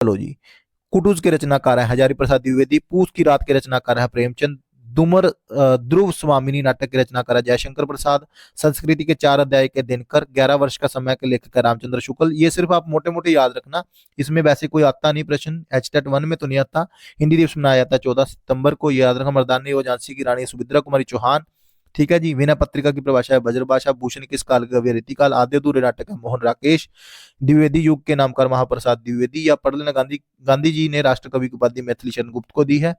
चलो जी, कुटुज के रचनाकार है हजारी प्रसाद द्विवेदी, पूस की रात के रचनाकार है प्रेमचंद, दुमर ध्रुव स्वामिनी नाटक के रचनाकार है जयशंकर प्रसाद, संस्कृति के 4 अध्याय के दिनकर, 11 वर्ष का समय के लेखक है रामचंद्र शुक्ल। ये सिर्फ आप मोटे मोटे याद रखना, इसमें वैसे कोई आता नहीं प्रश्न, एचटेट 1 में तो नहीं आता। हिंदी दिवस मनाया जाता है 14 सितंबर को, याद रखना। मर्दानी और झांसी की रानी सुभद्रा कुमारी चौहान। ठीक है जी। वीणा पत्रिका की परिभाषा है ब्रजभाषा। भूषण किस काल का कवि है? रीतिकाल। आद्य अधूरे नाटक है मोहन राकेश। द्विवेदी युग के नामकार महाप्रसाद द्विवेदी। या पढ़ लेना, गांधी गांधी जी ने राष्ट्र कवि की उपाधि मैथिली शरण गुप्त को दी है।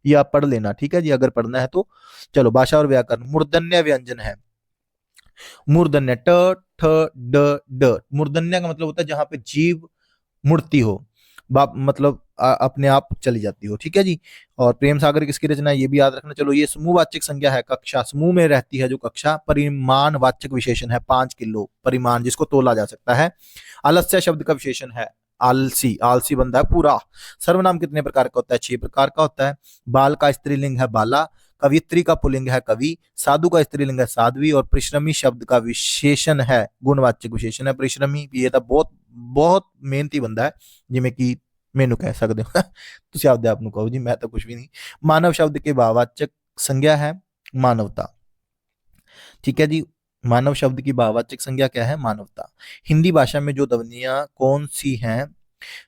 ये आप पढ़ लेना, ठीक है जी, अगर पढ़ना है तो। चलो, भाषा और व्याकरण। मूर्धन्य व्यंजन है। मूर्धन्य ट ठ ड ड। मूर्धन्य का मतलब होता है जहां पे जीव मुड़ती हो, बाप मतलब अपने आप चली जाती हो, ठीक है जी। और प्रेम सागर किसकी रचना है? ये भी याद रखना। चलो, ये समूहवाचक संज्ञा है। कक्षा, समूह में रहती है जो कक्षा। परिमाणवाचक विशेषण है 5 किलो, परिमाण जिसको तोला जा सकता है। आलस्य शब्द का विशेषण है आलसी, आलसी बंदा है पूरा। सर्वनाम कितने प्रकार का होता है? 6 प्रकार का होता है। बाल का स्त्रीलिंग है बाला, कवित्री का पुल्लिंग है कवि, साधु का स्त्रीलिंग है साध्वी, और परिश्रमी शब्द का विशेषण है गुणवाचक विशेषण है परिश्रमी। ये तो बहुत बहुत मेहनती बंदा है, जिमें कि मैनू कह सकते हो तुम आपदे आप कहो जी, मैं तो कुछ भी नहीं। मानव शब्द के भाववाचक संज्ञा है मानवता, ठीक है जी। मानव शब्द की भाववाचक संज्ञा क्या है? मानवता। हिंदी भाषा में जो ध्वनियां कौन सी हैं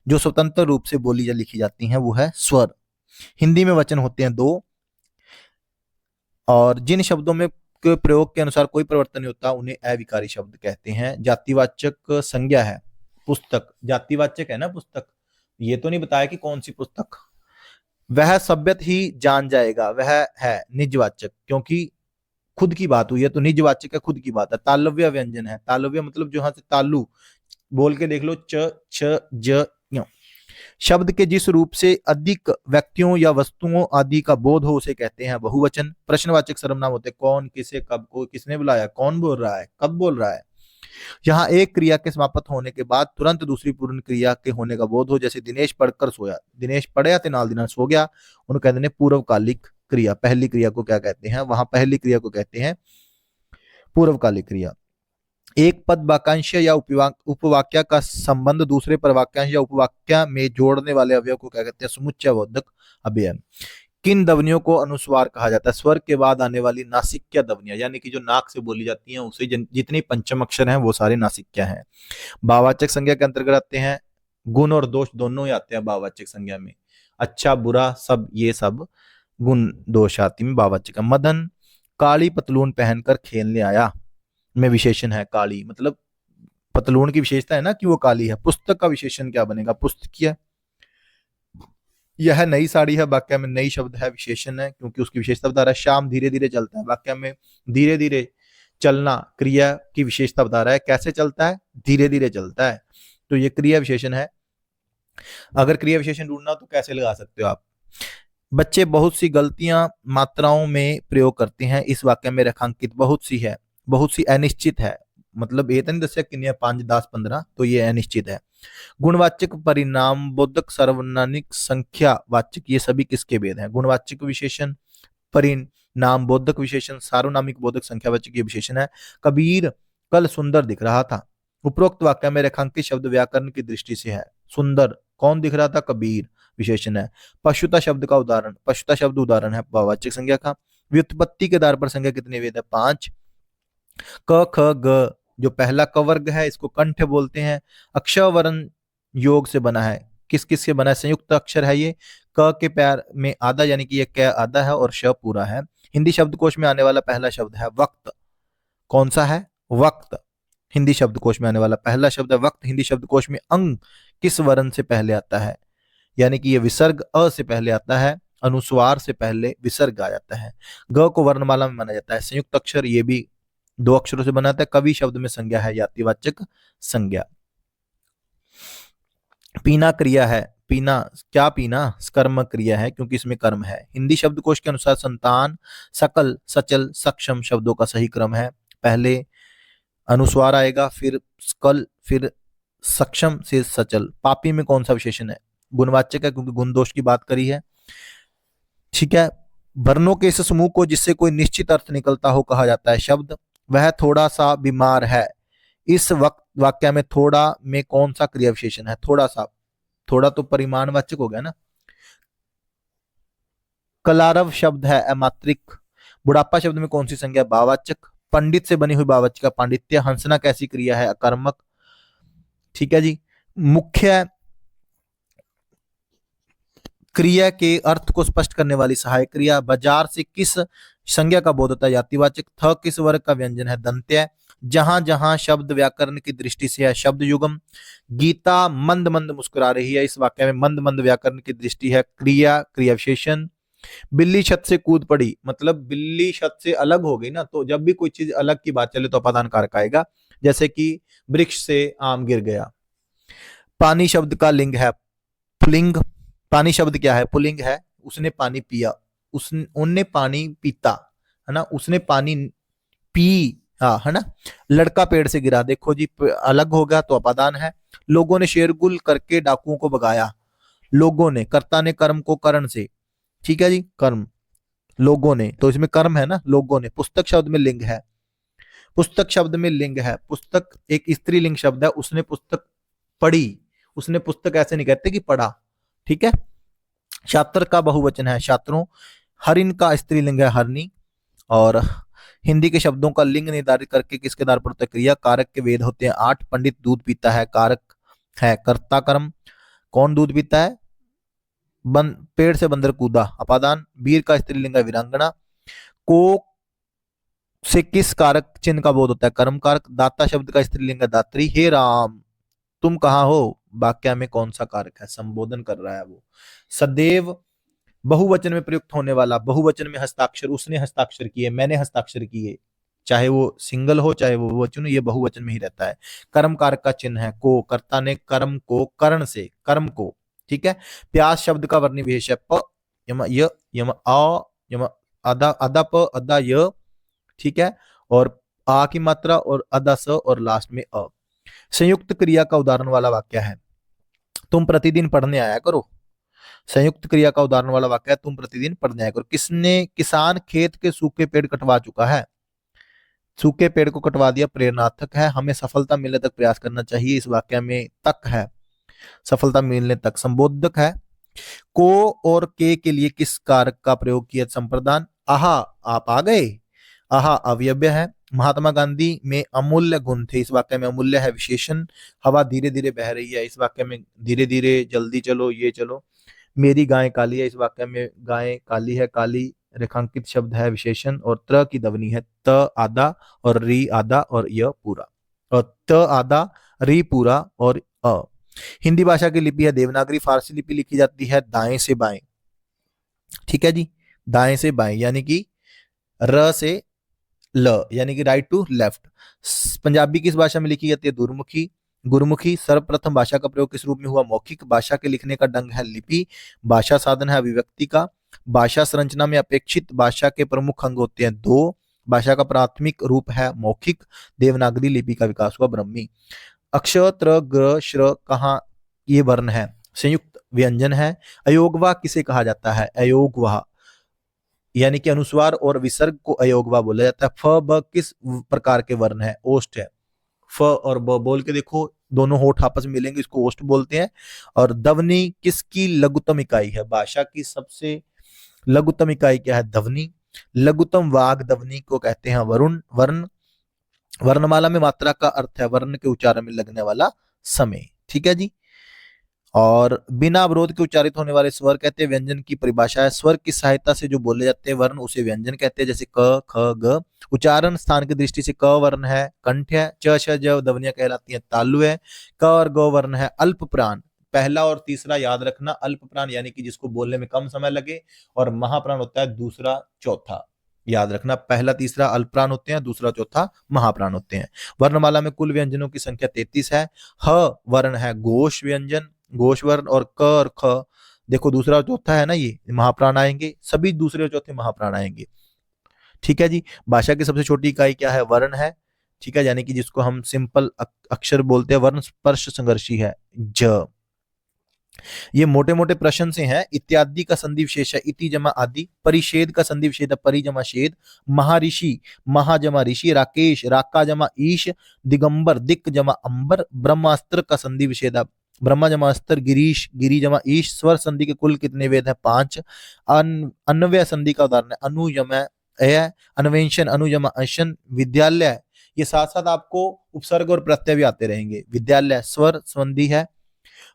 जो स्वतंत्र रूप से बोली या लिखी जाती हैं? वो है स्वर। हिंदी में वचन होते हैं 2, और जिन शब्दों में के प्रयोग के अनुसार कोई परिवर्तन नहीं होता उन्हें अविकारी शब्द कहते हैं। जातिवाचक संज्ञा है पुस्तक। जातिवाचक है ना पुस्तक, ये तो नहीं बताया कि कौन सी पुस्तक। वह सभ्यत ही जान जाएगा, वह है निजवाचक, क्योंकि खुद की बात हुई है तो निजवाचक है, खुद की बात है। तालव्य व्यंजन है। तालव्य मतलब जहां से तालु, बोल के देख लो, च छ ज ञ। शब्द के जिस रूप से अधिक व्यक्तियों या वस्तुओं आदि का बोध हो उसे कहते हैं बहुवचन। प्रश्नवाचक सर्वनाम होते हैं कौन, किसे, कब, को, किसने बुलाया, कौन बोल रहा है, कब बोल रहा है। यहाँ एक क्रिया के समाप्त होने के बाद तुरंत दूसरी पूर्ण क्रिया के होने का बोध हो, जैसे दिनेश पढ़कर सोया, दिनेश पढ़या ते नाल दी नाल सो गया, उन्हें कहते हैं पूर्वकालिक क्रिया। पहली क्रिया को क्या कहते हैं? वहां पहली क्रिया को कहते हैं पूर्वकालिक क्रिया। एक पद वाक्यांश या उपवाक्य का संबंध दूसरे पर वाक्यांश या उपवाक्य में जोड़ने वाले अवयव को क्या कहते हैं? समुच्चयबोधक अवयव। किन ध्वनियों को अनुस्वार कहा जाता है? स्वर के बाद आने वाली नासिक्य ध्वनियां, यानी कि जो नाक से बोली जाती हैं उसे जितने पंचम अक्षर हैं वो सारे नासिक्य हैं। भाववाचक संज्ञा के अंतर्गत आते हैं गुण और दोष, दोनों ही आते हैं भाववाचक संज्ञा में। अच्छा बुरा सब, ये सब गुण दोष आती में भाववाचक। मदन काली पतलून पहनकर खेलने आया में विशेषण है काली, मतलब पतलून की विशेषता है ना कि वो काली है। पुस्तक का विशेषण क्या बनेगा? पुस्तकीय। यह नई साड़ी है, वाक्य में नई शब्द है विशेषण है, क्योंकि उसकी विशेषता बता रहा है। शाम धीरे धीरे चलता है, वाक्य में धीरे धीरे चलना क्रिया की विशेषता बता रहा है। कैसे चलता है? धीरे धीरे चलता है, तो ये क्रिया विशेषण है। अगर क्रिया विशेषण ढूंढना तो कैसे लगा सकते हो आप? बच्चे बहुत सी गलतियां मात्राओं में प्रयोग करते हैं, इस वाक्य में रेखांकित बहुत सी है, बहुत सी अनिश्चित है, मतलब ये तो नहीं दसिया कितनी है, 5 10 15, तो ये अनिश्चित है। गुणवाचक, परिणाम बोधक, सर्वनामिक, संख्या वाचक, ये सभी किसके भेद हैं? गुणवाचक विशेषण, परिणाम बोधक विशेषण, सार्वनामिक बोधक, संख्यावाचक ये विशेषण है। कबीर कल सुंदर दिख रहा था। उपरोक्त वाक्य में रेखांकित शब्द व्याकरण की दृष्टि से है। सुंदर कौन दिख रहा था? कबीर विशेषण है। पशुता शब्द का उदाहरण, पशुता शब्द उदाहरण है भाववाचक संज्ञा का। व्युत्पत्ति के आधार पर संज्ञा कितने भेद है? 5। क ख ग जो पहला क वर्ग है इसको कंठ बोलते हैं। अक्षर वर्ण योग से बना है, किस किस से बना है? संयुक्त अक्षर है ये। क के पैर में आधा, यानी कि ये क आधा है और श पूरा है। हिंदी शब्दकोश में आने वाला पहला शब्द है वक्त। कौन सा है? वक्त। हिंदी शब्दकोश में आने वाला पहला शब्द है वक्त। हिंदी शब्दकोश में अंग किस वर्ण से पहले आता है? यानी कि ये विसर्ग अ से पहले आता है, अनुस्वार से पहले विसर्ग आ जाता है। ग को वर्णमाला में माना जाता है। संयुक्त अक्षर ये भी 2 अक्षरों से बनाता है। कवि शब्द में संज्ञा है जातिवाचक संज्ञा। पीना क्रिया है। पीना, क्या पीना? कर्म क्रिया है क्योंकि इसमें कर्म है। हिंदी शब्दकोश के अनुसार संतान, सकल, सचल, सक्षम शब्दों का सही क्रम है। पहले अनुस्वार आएगा, फिर स्कल, फिर सक्षम से सचल। पापी में कौन सा विशेषण है? गुणवाचक है क्योंकि गुण दोष की बात करी है, ठीक है। वर्णों के इस समूह को जिससे कोई निश्चित अर्थ निकलता हो कहा जाता है शब्द। वह थोड़ा सा बीमार है। इस वक्त वाक्य में थोड़ा में कौन सा क्रिया विशेषण है? थोड़ा सा, थोड़ा तो परिमाणवाचक हो गया ना। कलारव शब्द है अमात्रिक। बुढ़ापा शब्द में कौन सी संज्ञा है? भाववाचक। पंडित से बनी हुई भाववाचक का पांडित्य। हंसना कैसी क्रिया है? अकर्मक। ठीक है जी। मुख्य क्रिया के अर्थ को स्पष्ट करने वाली सहायक क्रिया। बाजार से किस संज्ञा का बोध होता है? जातिवाचक। थ किस वर्ग का व्यंजन है? दंत्य। जहां जहां शब्द व्याकरण की दृष्टि से है शब्द युगम। गीता मंद मंद मुस्कुरा रही है, इस वाक्य में मंद मंद व्याकरण की दृष्टि है। क्रिया क्रिया विशेषण। बिल्ली छत से कूद पड़ी, मतलब बिल्ली छत से अलग हो गई ना, तो जब भी कोई चीज अलग की बात चले तो अपादान कारक आएगा, जैसे कि वृक्ष से आम गिर गया। पानी शब्द का लिंग है पुल्लिंग। पानी शब्द क्या है? पुल्लिंग है। उसने पानी पिया, उनने पानी पीता, है ना, उसने पानी पी, हाँ है ना। लड़का पेड़ से गिरा, देखो जी अलग होगा तो अपादान है। लोगों ने शेरगुल करके डाकुओं को भगाया। लोगों ने, कर्ता ने कर्म को करण से, ठीक है जी, कर्म, लोगों ने, तो इसमें कर्म है ना, लोगों ने। पुस्तक शब्द में लिंग है, पुस्तक शब्द में लिंग है। पुस्तक एक स्त्रीलिंग शब्द है। उसने पुस्तक पढ़ी, उसने पुस्तक ऐसे नहीं कहते कि पढ़ा, ठीक है। छात्र का बहुवचन है छात्रों। हरिण का स्त्रीलिंग है हरनी। और हिंदी के शब्दों का लिंग निर्धारित करके किसके आधार पर होता है? क्रिया। कारक के वेद होते हैं 8। पंडित दूध पीता है, कारक है कर्ता कर्म। कौन दूध पीता है? पेड़ से बंदर कूदा, अपादान। वीर का स्त्रीलिंग है वीरांगना। को से किस कारक चिन्ह का बोध होता है? कर्म कारक। दाता शब्द का स्त्रीलिंग है दात्री। हे राम तुम कहाँ हो, वाक्य में कौन सा कारक है? संबोधन कर रहा है वो। सदैव बहुवचन में प्रयुक्त होने वाला, बहुवचन में हस्ताक्षर, उसने हस्ताक्षर किए, मैंने हस्ताक्षर किए, चाहे वो सिंगल हो चाहे वो बहुवचन हो, ये बहुवचन में ही रहता है। कर्म कारक का चिन्ह है को, कर्ता ने कर्म को कर्ण से, कर्म को, ठीक है। प्यास शब्द का वर्णी विशेष है प, यम य, यम आ, यम अदा, अदा प, अदा य, ठीक है। और आ की मात्रा और अदा स और लास्ट में अ। संयुक्त क्रिया का उदाहरण वाला वाक्य है तुम प्रतिदिन पढ़ने आया करो। संयुक्त क्रिया का उदाहरण वाला वाक्य है तुम प्रतिदिन पढ़ने आया करो। किसने, किसान खेत के सूखे पेड़ कटवा चुका है। सूखे पेड़ को कटवा दिया, प्रेरणार्थक है। हमें सफलता मिलने तक प्रयास करना चाहिए, इस वाक्य में तक है, सफलता मिलने तक। संबोधक है। को और के लिए किस कारक का प्रयोग किया? संप्रदान। आहा आप आ गए, आहा अवयव है। महात्मा गांधी में अमूल्य गुण थे, इस वाक्य में अमूल्य है विशेषण। हवा धीरे धीरे बह रही है, इस वाक्य में धीरे धीरे, जल्दी चलो, ये चलो। मेरी गाय काली है, इस वाक्य में गाय काली है, काली रेखांकित शब्द है विशेषण। और त्र की ध्वनि है त आधा और री आधा और य पूरा, और त आधा री पूरा और अ। हिंदी भाषा की लिपि है देवनागरी। फारसी लिपि लिखी जाती है दाएं से बाएं, ठीक है जी, दाएं से बाएं, यानी कि र से ल, यानी कि राइट टू लेफ्ट। पंजाबी किस भाषा में लिखी जाती है? गुरमुखी। गुरमुखी। सर्वप्रथम भाषा का प्रयोग किस रूप में हुआ? मौखिक। भाषा के लिखने का ढंग है लिपि। भाषा साधन है अभिव्यक्ति का। भाषा संरचना में अपेक्षित भाषा के प्रमुख अंग होते हैं दो। भाषा का प्राथमिक रूप है मौखिक। देवनागरी लिपि का विकास हुआ ब्रह्मी। अक्ष त्र ग्र श्र कहाँ ये वर्ण है? संयुक्त व्यंजन है। अयोगवा किसे कहा जाता है? अयोगवा, यानी कि अनुस्वार और विसर्ग को अयोगवा बोला जाता है। फ ब किस प्रकार के वर्ण है? ओष्ठ है। फ और ब बोल के देखो, दोनों होठ आपस में मिलेंगे, इसको ओष्ठ बोलते हैं। और ध्वनि किसकी लघुत्तम इकाई है? भाषा की सबसे लघुत्तम इकाई क्या है? ध्वनि। लघुत्तम वाग ध्वनि को कहते हैं वरुण वर्ण। वर्णमाला में मात्रा का अर्थ है वर्ण के उच्चारण में लगने वाला समय, ठीक है जी। और बिना अवरोध के उच्चारित होने वाले स्वर कहते हैं व्यंजन की परिभाषा है। स्वर की सहायता से जो बोले जाते हैं वर्ण उसे व्यंजन कहते हैं, जैसे क ख ग। उच्चारण स्थान की दृष्टि से क वर्ण है कंठ है। च श ज ध्वनियां कहलाती हैं तालु है। क और ग वर्ण है अल्प प्राण। पहला और तीसरा याद रखना, अल्प प्राण यानी कि जिसको बोलने में कम समय लगे, और महाप्राण होता है दूसरा चौथा। याद रखना, पहला तीसरा अल्प प्राण होते हैं, दूसरा चौथा महाप्राण होते हैं। वर्णमाला में कुल व्यंजनों की संख्या 33 है। ह वर्ण है घोष व्यंजन, घोष वर्ण। और क और ख देखो दूसरा और चौथा है ना, ये महाप्राण आएंगे, सभी दूसरे और चौथे महाप्राण आएंगे, ठीक है जी। भाषा की सबसे छोटी इकाई क्या है? वर्ण है, ठीक है, यानी कि जिसको हम सिंपल अक्षर बोलते हैं। वर्ण स्पर्श संघर्षी है ज। ये मोटे मोटे प्रश्न से हैं। इत्यादि का संधि विशेष है इति जमा आदि। परिषेध का संधि विशेष है परि जमा शेद। महर्षि महा जमा ऋषि। राकेश राका जमा ईश। दिगंबर दिक जमा अंबर। ब्रह्मास्त्र का संधि विशेष है ब्रह्मा जमा अस्तर, गिरीश, गिरी जमा ईश। स्वर संधि के कुल कितने वेद हैं? 5। अन्वय संधि का उदाहरण है अनु जमा अय, अन्वेषण अनु जमा अशन, विद्यालय। ये साथ साथ आपको उपसर्ग और प्रत्यय भी आते रहेंगे। विद्यालय स्वर संधि है।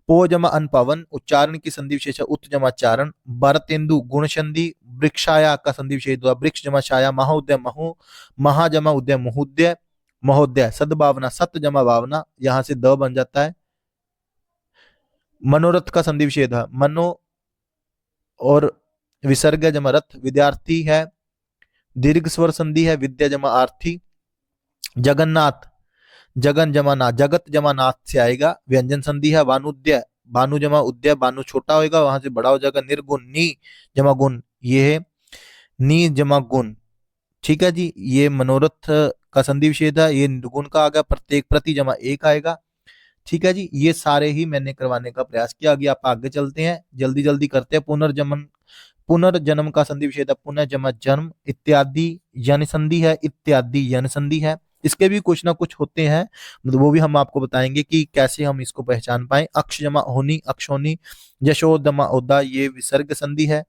पो जमा अन पवन, उच्चारण की संधि विशेष है उत जमा चारण। भरतेंदु गुण संधि। वृक्षाया का संधि विशेष हुआ वृक्ष जमा छाया। महोदय महु, महा जमा उदय महोदय, महोदय। सद्भावना सत्य जमा भावना, यहां से द बन जाता है। मनोरथ का संधि विच्छेद है मनो और विसर्ग जमा रथ। विद्यार्थी है। दीर्घ स्वर संधि है विद्या जमा आर्थी। जगन्नाथ, जगन जमा नाथ, जगत जमा नाथ से आएगा। व्यंजन संधि है वानुद्य, बानु जमा उद्य, बानु छोटा होगा वहां से बड़ा हो जाएगा। निर्गुण, नी जमा गुण, ये है नी जमा गुण। ठीक है जी, ये मनोरथ का संधि विच्छेद है। ये निर्गुण का आ गया। प्रत्येक प्रति जमा एक आएगा। ठीक है जी, ये सारे ही मैंने करवाने का प्रयास किया। आगे आप आगे चलते हैं, जल्दी जल्दी करते हैं। पुनर्जन्म, पुनर्जन्म का संधि विच्छेद है पुनः जमा जन्म। इत्यादि यन संधि है, इत्यादि यन संधि है। इसके भी कुछ ना कुछ होते हैं, मतलब वो भी हम आपको बताएंगे कि कैसे हम इसको पहचान पाए। अक्ष जमा होनी, अक्षोनी। यशोदमा ओदा, ये विसर्ग संधि है।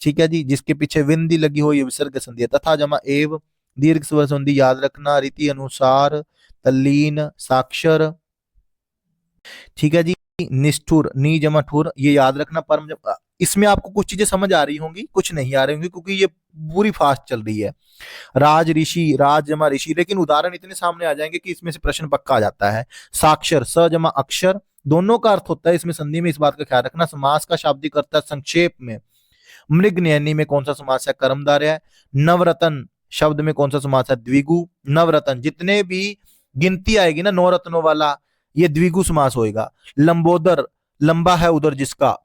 ठीक है जी, जिसके पीछे विंदी लगी हो ये विसर्ग संधि है। तथा जमा एव, दीर्घ स्वर संधि याद रखना। रीति अनुसार, तल्लीन, साक्षर। ठीक है जी, निष्ठुर, नी जमा ठुर, ये याद रखना। परम इसमें आपको कुछ चीजें समझ आ रही होंगी, कुछ नहीं आ रही होंगी, क्योंकि ये पूरी फास्ट चल रही है। राज ऋषि, राज जमा ऋषि, लेकिन उदाहरण इतने सामने आ जाएंगे कि इसमें से प्रश्न पक्का आ जाता है। साक्षर, स जमा अक्षर, दोनों का अर्थ होता है इसमें संधि में, इस बात का ख्याल रखना। समास का शाब्दिक अर्थ है संक्षेप में। मृग नयनी में कौन सा समास है? कर्मधारय है। नवरत्न शब्द में कौन सा समास है? द्विगु। नवरत्न, जितने भी गिनती आएगी ना नौ रत्नों वाला, ये द्विगु समास होएगा। लंबोदर, लंबा है उधर जिसका,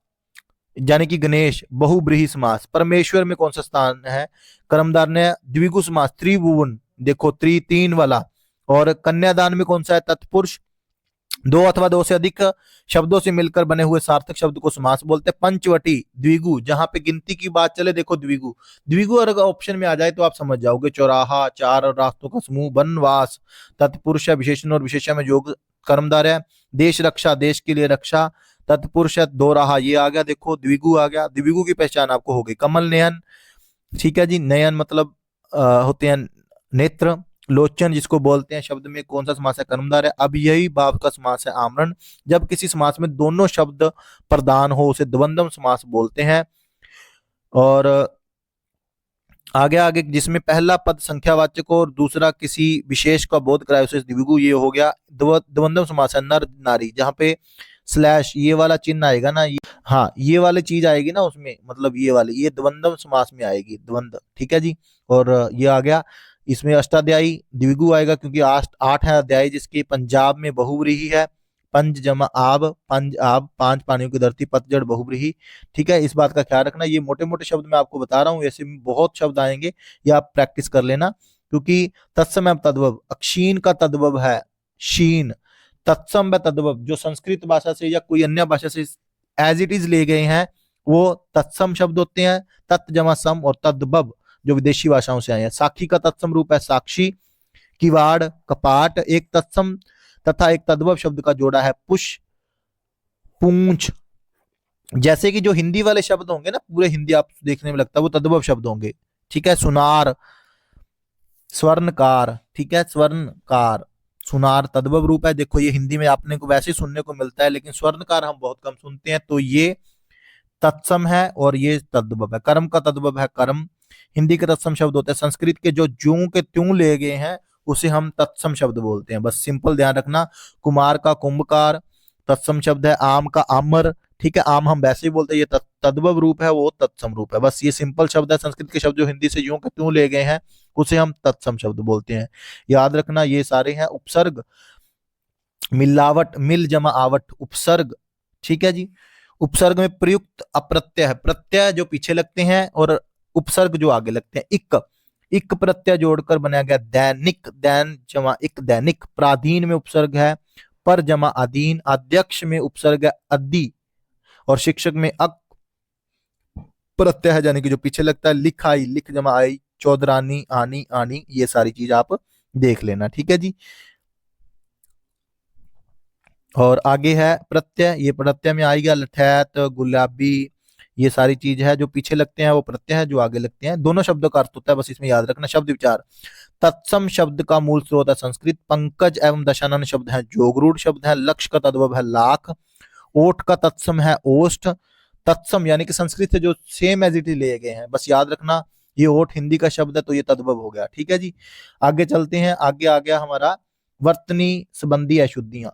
यानी कि गणेश, बहुब्रीहि समास। परमेश्वर में कौन सा स्थान है? कर्मधार ने द्विगु समास। त्रिभुवन, देखो त्रि तीन वाला। और कन्यादान में कौन सा है? तत्पुरुष। दो अथवा दो से अधिक शब्दों से मिलकर बने हुए सार्थक शब्द को समास बोलते हैं। पंचवटी, द्विगु, जहां पे गिनती की बात चले, देखो द्विगु। द्विगु अगर ऑप्शन में आ जाए तो आप समझ जाओगे। चौराहा, चार रास्तों का समूह। वनवास, तत्पुरुष है, विशेषण और विशेषण में योग कर्मधार है। देश रक्षा, देश के लिए रक्षा, तत्पुरुष है। दो रहा, ये आ गया, देखो द्विगु आ गया। द्विगु की पहचान आपको होगी। कमल नयन, ठीक है जी, नयन मतलब होते हैं नेत्र। लोचन जिसको बोलते हैं, शब्द में कौन सा समास है? कर्मधार है। अब यही भाव का समास है आमरण। जब किसी समास में दोनों शब्द प्रधान हो उसे द्वंद्व समास बोलते हैं। और आगे आगे जिसमें पहला पद संख्यावाचक और दूसरा किसी विशेष का बोध कराए उसे द्विगु, ये हो गया। द्वंद्व समास है नर नारी, जहां पे स्लैश ये वाला चिन्ह आएगा ना, ये हाँ ये वाली चीज आएगी ना उसमें, मतलब ये वाली, ये द्वंद्व समास में आएगी, द्वंद्व। ठीक है जी, और ये आ गया। इसमें अष्टाध्यायी द्विगु आएगा, क्योंकि आठ है अध्याय जिसकी पंजाब में बहुव्रीहि है। पंज जमा आब, पंज आब, पांच पानियों की धरती, पतझड़ बहुव्रीहि। ठीक है, इस बात का ख्याल रखना। ये मोटे मोटे शब्द मैं आपको बता रहा हूँ, ऐसे में बहुत शब्द आएंगे, ये आप प्रैक्टिस कर लेना। क्योंकि तत्समय तद्भव, अक्षीण का तद्भव है शीन। तत्सम तद्भव जो संस्कृत भाषा से या कोई अन्य भाषा से एज इट इज ले गए हैं, वो तत्सम शब्द होते हैं। तत् जमा सम, और तद्भव जो विदेशी भाषाओं से आए हैं। साक्षी का तत्सम रूप है साक्षी। किवाड़, कपाट, एक तत्सम तथा एक तद्भव शब्द का जोड़ा है पुष, पूंछ। जैसे कि जो हिंदी वाले शब्द होंगे ना, पूरे हिंदी आप देखने में लगता है वो तद्भव शब्द होंगे। ठीक है, सुनार, स्वर्णकार, ठीक है, स्वर्णकार, सुनार तद्भव रूप है। देखो ये हिंदी में आपने को वैसे सुनने को मिलता है, लेकिन स्वर्णकार हम बहुत कम सुनते हैं, तो ये तत्सम है और ये तद्भव है। कर्म का तद्भव है कर्म। हिंदी के तत्सम शब्द होते हैं। संस्कृत के जो ज्यों के त्यों ले गए हैं उसे हम तत्सम शब्द बोलते हैं, बस सिंपल ध्यान रखना। कुमार का कुंभकार तत्सम शब्द है। आम का आमर, ठीक है, आम हम वैसे ही बोलते हैं, ये तद्भव रूप है, वो तत्सम रूप है। बस ये सिंपल शब्द है। संस्कृत के शब्द जो हिंदी से यूं के त्यों ले गए हैं उसे हम तत्सम शब्द बोलते हैं, याद रखना। ये सारे हैं। उपसर्ग, मिलावट, मिल जमा आवट, उपसर्ग। ठीक है जी, उपसर्ग में प्रयुक्त अप्रत्यय है, प्रत्यय जो पीछे लगते हैं और उपसर्ग जो आगे लगते हैं। इक, इक प्रत्यय जोड़कर बनाया गया दैनिक, दैन जमा इक दैनिक। प्राधीन में उपसर्ग है पर जमा अधीन। अध्यक्ष में उपसर्ग है अद्दि, और शिक्षक में अक प्रत्यय है, यानी कि जो पीछे लगता है। लिखाई, लिख जमा आई। चौधरानी, आनी, आनी, ये सारी चीज आप देख लेना। ठीक है जी, और आगे है प्रत्यय, ये प्रत्यय में आएगा लठैत, गुलाबी, ये सारी चीज है। जो पीछे लगते हैं वो प्रत्यय है, जो आगे लगते हैं दोनों शब्दों का अर्थ होता है, बस इसमें याद रखना। शब्द विचार, तत्सम शब्द का मूल स्रोत है संस्कृत, पंकज एवं दशानन शब्द है जोगरूढ़ शब्द है, लक्ष्य का तद्भव है लाख, ओठ का तत्सम है ओष्ठ। तत्सम यानी कि संस्कृत से जो सेम एज इट इज लिए गए हैं, बस याद रखना। ये ओठ हिंदी का शब्द है तो ये तद्भव हो गया, ठीक है जी। आगे चलते हैं, आगे आ गया हमारा वर्तनी संबंधी अशुद्धियां।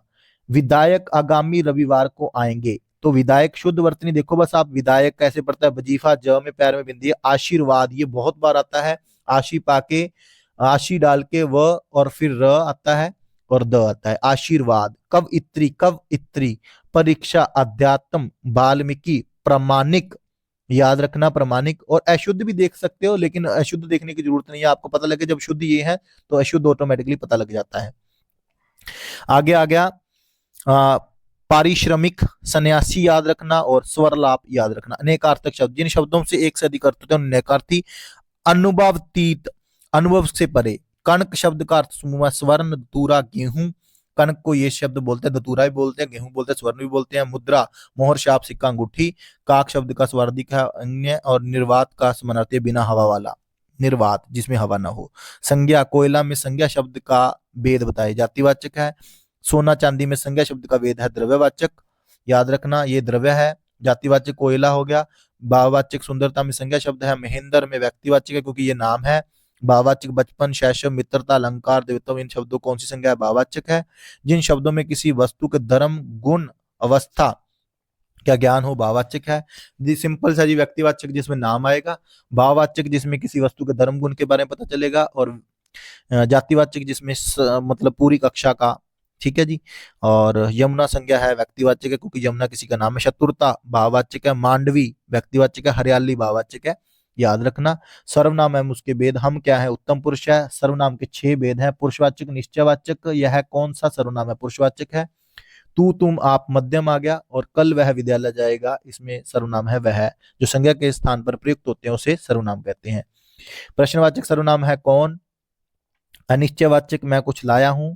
विधायक आगामी रविवार को आएंगे, तो विधायक शुद्ध वर्तनी देखो, बस आप विधायक कैसे पढ़ता है, वजीफा ज में पैर में बिंदी है, आशीर्वाद ये बहुत बार आता है, आशी पाके आशी डाल के व और फिर र आता है और द आता है, आशीर्वाद। कव इत्री, परीक्षा, अध्यात्म, वाल्मीकि, प्रमाणिक, याद रखना प्रमाणिक। और अशुद्ध भी देख सकते हो, लेकिन अशुद्ध देखने की जरूरत नहीं है, आपको पता लगे जब शुद्ध ये है तो अशुद्ध ऑटोमेटिकली पता लग जाता है। आगे आ गया पारिश्रमिक, सन्यासी याद रखना, और स्वरलाप याद रखना। अनेकार्थक शब्द, जिन शब्दों से एक से अधिक अर्थ होते हैं अनेकार्थी। अनुभवतीत, अनुभव से परे। कणक शब्द का अर्थ समूह है स्वर्ण, दूरा, गेहूं। कणक को ये शब्द बोलते हैं, दतूरा भी बोलते हैं, गेहूं बोलते हैं, स्वर्ण भी बोलते हैं। मुद्रा, मोहर, शाप, सिक्का, अंगूठी। काक शब्द का स्वार्थिक है अन्य, और निर्वात का समानार्थी है बिना हवा वाला, निर्वात जिसमें हवा ना हो। संज्ञा, कोयला में संज्ञा शब्द का भेद बताए, जातिवाचक है। सोना चांदी में संज्ञा शब्द का भेद है द्रव्यवाचक, याद रखना ये द्रव्य है, जातिवाचक कोयला हो गया। भाववाचक सुंदरता में संज्ञा शब्द है, महेंद्र में व्यक्तिवाचक है क्योंकि ये नाम है। भाववाचक बचपन, शैशव, मित्रता, अलंकार, देवत्व, इन शब्दों कौन सी संज्ञा है, भाववाचक है। जिन शब्दों में किसी वस्तु के धर्म, गुण, अवस्था क्या ज्ञान हो, भाववाचक है। जी सिंपल सा जी, व्यक्तिवाचक जिसमें नाम आएगा, भाववाचक जिसमें किसी वस्तु के धर्म गुण के बारे में पता चलेगा, और जातिवाचक जिसमें मतलब पूरी कक्षा का, ठीक है जी। और यमुना संज्ञा है, व्यक्तिवाचक है क्योंकि यमुना किसी का नाम है। शत्रुता भाववाचक है, मांडवी व्यक्तिवाचक है, हरियाली भाववाचक है, याद रखना। सर्वनाम है उसके भेद, हम क्या है, उत्तम पुरुष है। सर्वनाम के 6 भेद हैं। पुरुषवाचक, निश्चयवाचक, यह कौन सा सर्वनाम है, पुरुषवाचक है। तू, तुम, आप मध्यम आ गया, और कल वह विद्यालय जाएगा, इसमें सर्वनाम है वह, जो संज्ञा के स्थान पर प्रयुक्त होते हैं उसे सर्वनाम कहते हैं। प्रश्नवाचक सर्वनाम है कौन। अनिश्चयवाचक मैं कुछ लाया हूं।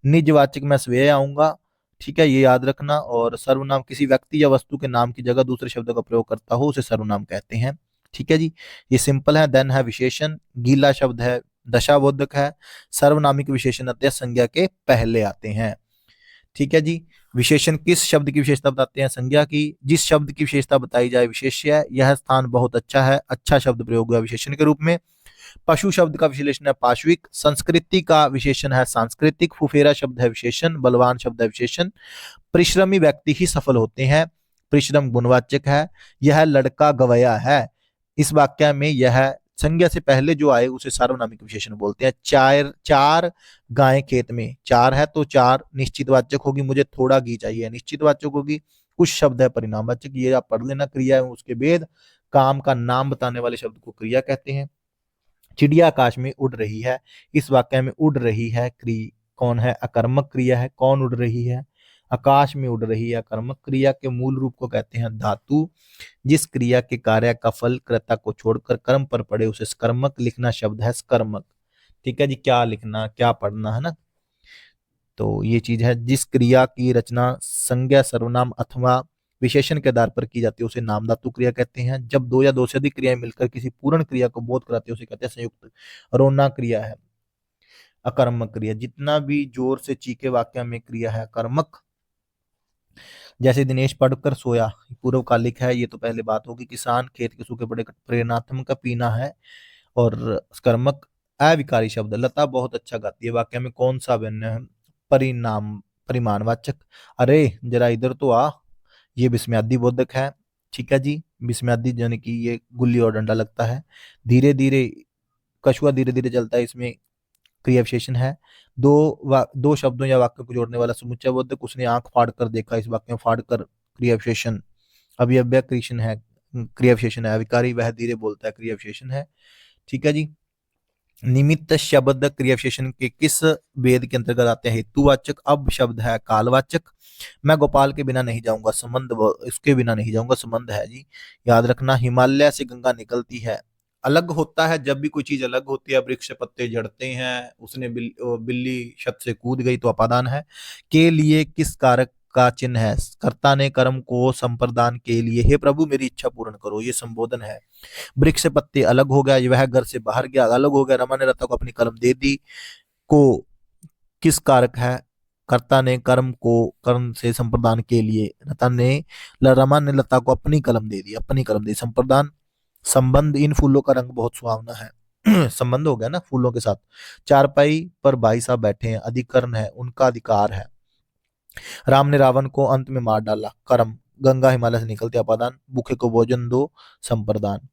निजवाचक मैं सवेरे आऊंगा, ठीक है, ये याद रखना। और सर्वनाम किसी व्यक्ति या वस्तु के नाम की जगह दूसरे शब्दों का प्रयोग करता हो उसे सर्वनाम कहते हैं, ठीक है जी। ये सिंपल है। देन है विशेषण, गीला शब्द है, दशाबोधक है। सर्वनामिक विशेषण अत्यय संज्ञा के पहले आते हैं, ठीक है जी। विशेषण किस शब्द की विशेषता बताते हैं, संज्ञा की। जिस शब्द की विशेषता बताई जाए विशेष्य है। यह स्थान बहुत अच्छा है, अच्छा शब्द प्रयोग हुआ विशेषण के रूप में। पशु शब्द का विशेषण है पाश्विक। संस्कृति का विशेषण है सांस्कृतिक। फुफेरा शब्द है विशेषण, बलवान शब्द है विशेषण। परिश्रमी व्यक्ति ही सफल होते हैं, परिश्रम गुणवाचक है। यह लड़का गवैया है, इस वाक्य में यह संज्ञा से पहले जो आए उसे सार्वनामिक विशेषण बोलते हैं। चार चार गाय खेत में, चार है तो चार निश्चितवाचक होगी, मुझे थोड़ा घी चाहिए निश्चितवाचक होगी। कुछ शब्द है परिणामवाचक, ये आप पढ़ लेना। क्रिया है उसके भेद, काम का नाम बताने वाले शब्द को क्रिया कहते हैं। चिड़िया आकाश में उड़ रही है, इस वाक्य में उड़ रही है कौन है, अकर्मक क्रिया है। कौन उड़ रही है, आकाश में उड़ रही है, अकर्मक क्रिया के मूल रूप को कहते हैं धातु। जिस क्रिया के कार्य का फल कर्ता को छोड़कर कर्म पर पड़े उसे स्कर्मक लिखना शब्द है स्कर्मक, ठीक है जी। क्या लिखना, क्या पढ़ना है ना, तो ये चीज है। जिस क्रिया की रचना संज्ञा, सर्वनाम अथवा विशेषण के आधार पर की जाती है उसे नाम धातु क्रिया कहते हैं। जब दो या दो से अधिक क्रियाएं मिलकर किसी पूर्ण क्रिया को बोध कराती है उसे कहते हैं संयुक्त। रोना क्रिया है, अकर्मक क्रिया। जितना भी जोर से चीखे वाक्य में क्रिया है कर्मक। जैसे दिनेश पढ़कर सोया, पूर्वकालिक है, ये तो पहले बात होगी। किसान खेत के सूखे पड़े, प्रेरणात्मक का पीना है। और कर्मक अविकारी शब्द, लता बहुत अच्छा गाती है, वाक्य में कौन सा व्यंजन है, परिणाम परिमाणवाचक। अरे जरा इधर तो आ, ये विस्मयादि बोधक है, ठीक है जी। विस्मयादि यानी कि ये गुल्ली और डंडा लगता है। धीरे धीरे, कछुआ धीरे धीरे चलता है, इसमें क्रिया विशेषण है। दो शब्दों या वाक्य को जोड़ने वाला समुच्चय बोधक। उसने आंख फाड़ कर देखा, इस वाक्य में फाड़ कर क्रिया विशेषण। अभिव्यय क्रिएशन है, क्रिया विशेषण है। अविकारी वह धीरे बोलता है, क्रिया विशेषण है, ठीक है जी। निमित्त शब्द क्रिया विशेषण के किस भेद के अंतर्गत आते हैं, हेतुवाचक। अब शब्द है कालवाचक। मैं गोपाल के बिना नहीं जाऊंगा, संबंध इसके बिना नहीं जाऊंगा, संबंध है जी, याद रखना। हिमालय से गंगा निकलती है, अलग होता है जब भी कोई चीज अलग होती है। वृक्ष पत्ते झड़ते हैं, उसने बिल्ली छत से कूद गई तो अपादान है। के लिए किस कारक का चिन्ह है। कर्ता ने कर्म को संप्रदान के लिए, हे प्रभु मेरी इच्छा पूर्ण करो, ये संबोधन है। वृक्ष से पत्ते अलग हो गया, वह घर से बाहर गया, अलग हो गया। रमा ने लता को अपनी कलम दे दी, को किस कारक है? कर्ता ने कर्म को कर्म से संप्रदान के लिए, रमा ने लता को अपनी कलम दे दी, अपनी कलम दी। संप्रदान, संबंध, इन फूलों का रंग बहुत सुहावना है। संबंध हो गया ना फूलों के साथ। चारपाई पर भाई साहब बैठे हैं, अधिकरण है, उनका अधिकार है। राम ने रावण को अंत में मार डाला, कर्म। गंगा हिमालय से निकलती, अपादान। भूखे को भोजन दो, संप्रदान।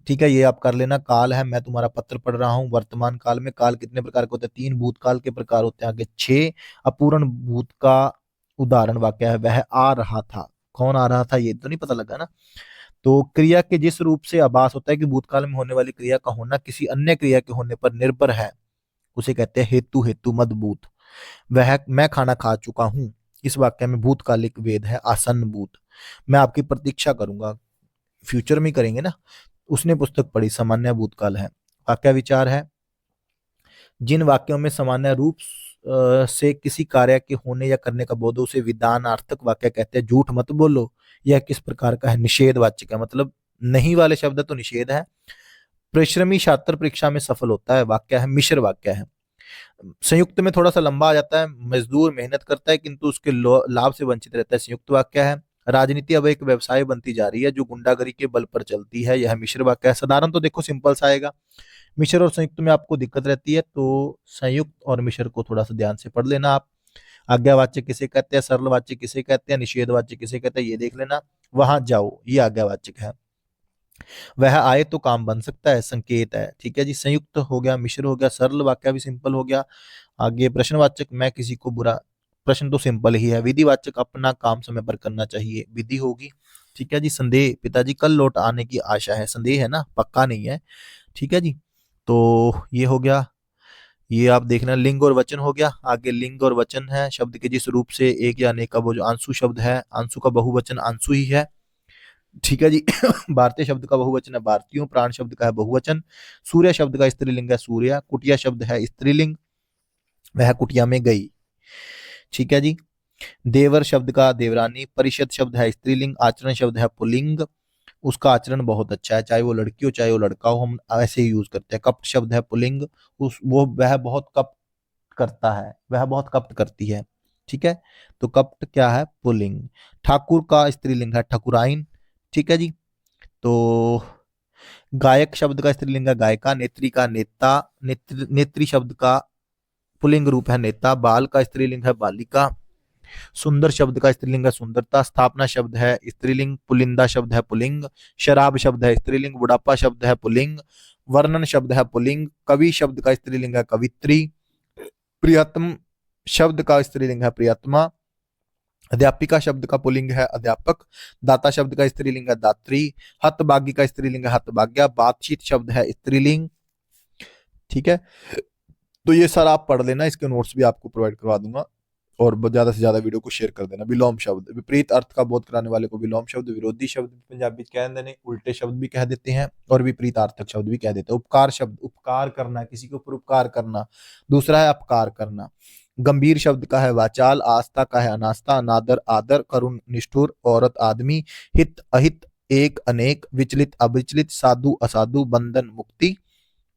ठीक है, ये आप कर लेना। काल है, मैं तुम्हारा पत्र पढ़ रहा हूँ। वर्तमान काल में काल कितने प्रकार के होते हैं? 3। भूतकाल के प्रकार होते हैं आगे 6। अपूर्ण भूत का उदाहरण वाक्य है, वह आ रहा था। कौन आ रहा था ये तो नहीं पता लगा ना। तो क्रिया के जिस रूप से आभास होता है कि भूतकाल में होने वाली क्रिया का होना किसी अन्य क्रिया के होने पर निर्भर है, उसे कहते हैं हेतु। हेतु मदभूत। वह, मैं खाना खा चुका हूं, इस वाक्य में भूतकालिक वेद है, आसन्न भूत। मैं आपकी प्रतीक्षा करूंगा, फ्यूचर में करेंगे ना। उसने पुस्तक पढ़ी, सामान्य भूतकाल है। वाक्य विचार है, जिन वाक्यों में सामान्य रूप से किसी कार्य के होने या करने का बोध हो उसे विधानार्थक वाक्य कहते हैं। झूठ मत बोलो, यह किस प्रकार का है? निषेधवाचक है, मतलब नहीं वाले शब्द तो निषेध है। परिश्रमी छात्र परीक्षा में सफल होता है, वाक्य है, मिश्र वाक्य है। संयुक्त में थोड़ा सा लंबा आ जाता है, मजदूर मेहनत करता है किंतु उसके लाभ से वंचित रहता है, संयुक्त वाक्य है। राजनीति अब एक व्यवसाय बनती जा रही है जो गुंडागरी के बल पर चलती है, यह मिश्र वाक्य है। साधारण तो देखो सिंपल सा आएगा, मिश्र और संयुक्त में आपको दिक्कत रहती है तो संयुक्त और मिश्र को थोड़ा सा ध्यान से पढ़ लेना आप। आज्ञावाच्य किसे कहते हैं, सरल वाच्य किसे कहते हैं, निषेध वाच्य किसे कहते हैं, ये देख लेना। वहां जाओ, ये आज्ञावाचक है। वह आए तो काम बन सकता है, संकेत है। ठीक है जी, संयुक्त हो गया, मिश्र हो गया, सरल वाक्य भी सिंपल हो गया। आगे प्रश्नवाचक, मैं किसी को बुरा, प्रश्न तो सिंपल ही है। विधिवाचक, अपना काम समय पर करना चाहिए, विधि होगी। ठीक है जी, संदेह, पिताजी कल लौट आने की आशा है, संदेह है ना, पक्का नहीं है। ठीक है जी, तो ये हो गया। ये आप देखना, लिंग और वचन हो गया। आगे लिंग और वचन है, शब्द के जिस रूप से एक या अनेक का वो जो आंसू शब्द है, आंसू का बहुवचन आंसू ही है। ठीक है जी। भारतीय शब्द का बहुवचन है भारतीयों, प्राण शब्द का है बहुवचन। सूर्य शब्द का स्त्रीलिंग है सूर्य, कुटिया शब्द है स्त्रीलिंग, वह कुटिया में गई। ठीक है जी, देवर शब्द का देवरानी, परिषद शब्द है स्त्रीलिंग, आचरण शब्द है पुल्लिंग, उसका आचरण बहुत अच्छा है, चाहे वो लड़की हो चाहे वो लड़का हो, हम ऐसे ही यूज करते हैं। कपट शब्द है पुल्लिंग, उस वो वह बहुत कपट करता है, वह बहुत कपट करती है। ठीक है, तो कपट क्या है? पुल्लिंग। ठाकुर का स्त्रीलिंग है ठकुराइन। ठीक है जी, तो गायक शब्द का स्त्रीलिंग है गायिका, नेत्री का नेता, नेत्री शब्द का पुल्लिंग रूप है नेता, बाल का स्त्रीलिंग है बालिका, सुंदर शब्द का स्त्रीलिंग है सुंदरता, स्थापना शब्द है स्त्रीलिंग, पुलिंदा शब्द है पुलिंग, शराब शब्द है स्त्रीलिंग, बुढ़ापा शब्द है पुलिंग, वर्णन शब्द है पुलिंग, कवि शब्द का स्त्रीलिंग है कवित्री, प्रियतम शब्द का स्त्रीलिंग है प्रियतमा, अध्यापिका शब्द का पुल्लिंग है अध्यापक, दाता शब्द का स्त्रीलिंग है दात्री, हतभागी का स्त्रीलिंग है हतभाग्या, बातचीत शब्द है स्त्रीलिंग। ठीक है, तो ये सारा आप पढ़ लेना, इसके नोट्स भी आपको प्रोवाइड करवा दूंगा, और ज्यादा से ज्यादा वीडियो को शेयर कर देना। विलोम शब्द, विपरीत अर्थ का बोध कराने वाले को विलोम शब्द, विरोधी शब्द पंजाबी कह देने, उल्टे शब्द भी कह देते हैं, और विपरीतार्थक शब्द भी कह देते हैं। उपकार शब्द, उपकार करना, किसी के ऊपर उपकार करना। दूसरा है अपकार करना। गंभीर शब्द का है वाचाल, आस्था का है अनास्था, अनादर आदर, करुण निष्ठुर, औरत आदमी, हित अहित, एक अनेक, विचलित अविचलित, साधु असाधु, बंधन मुक्ति।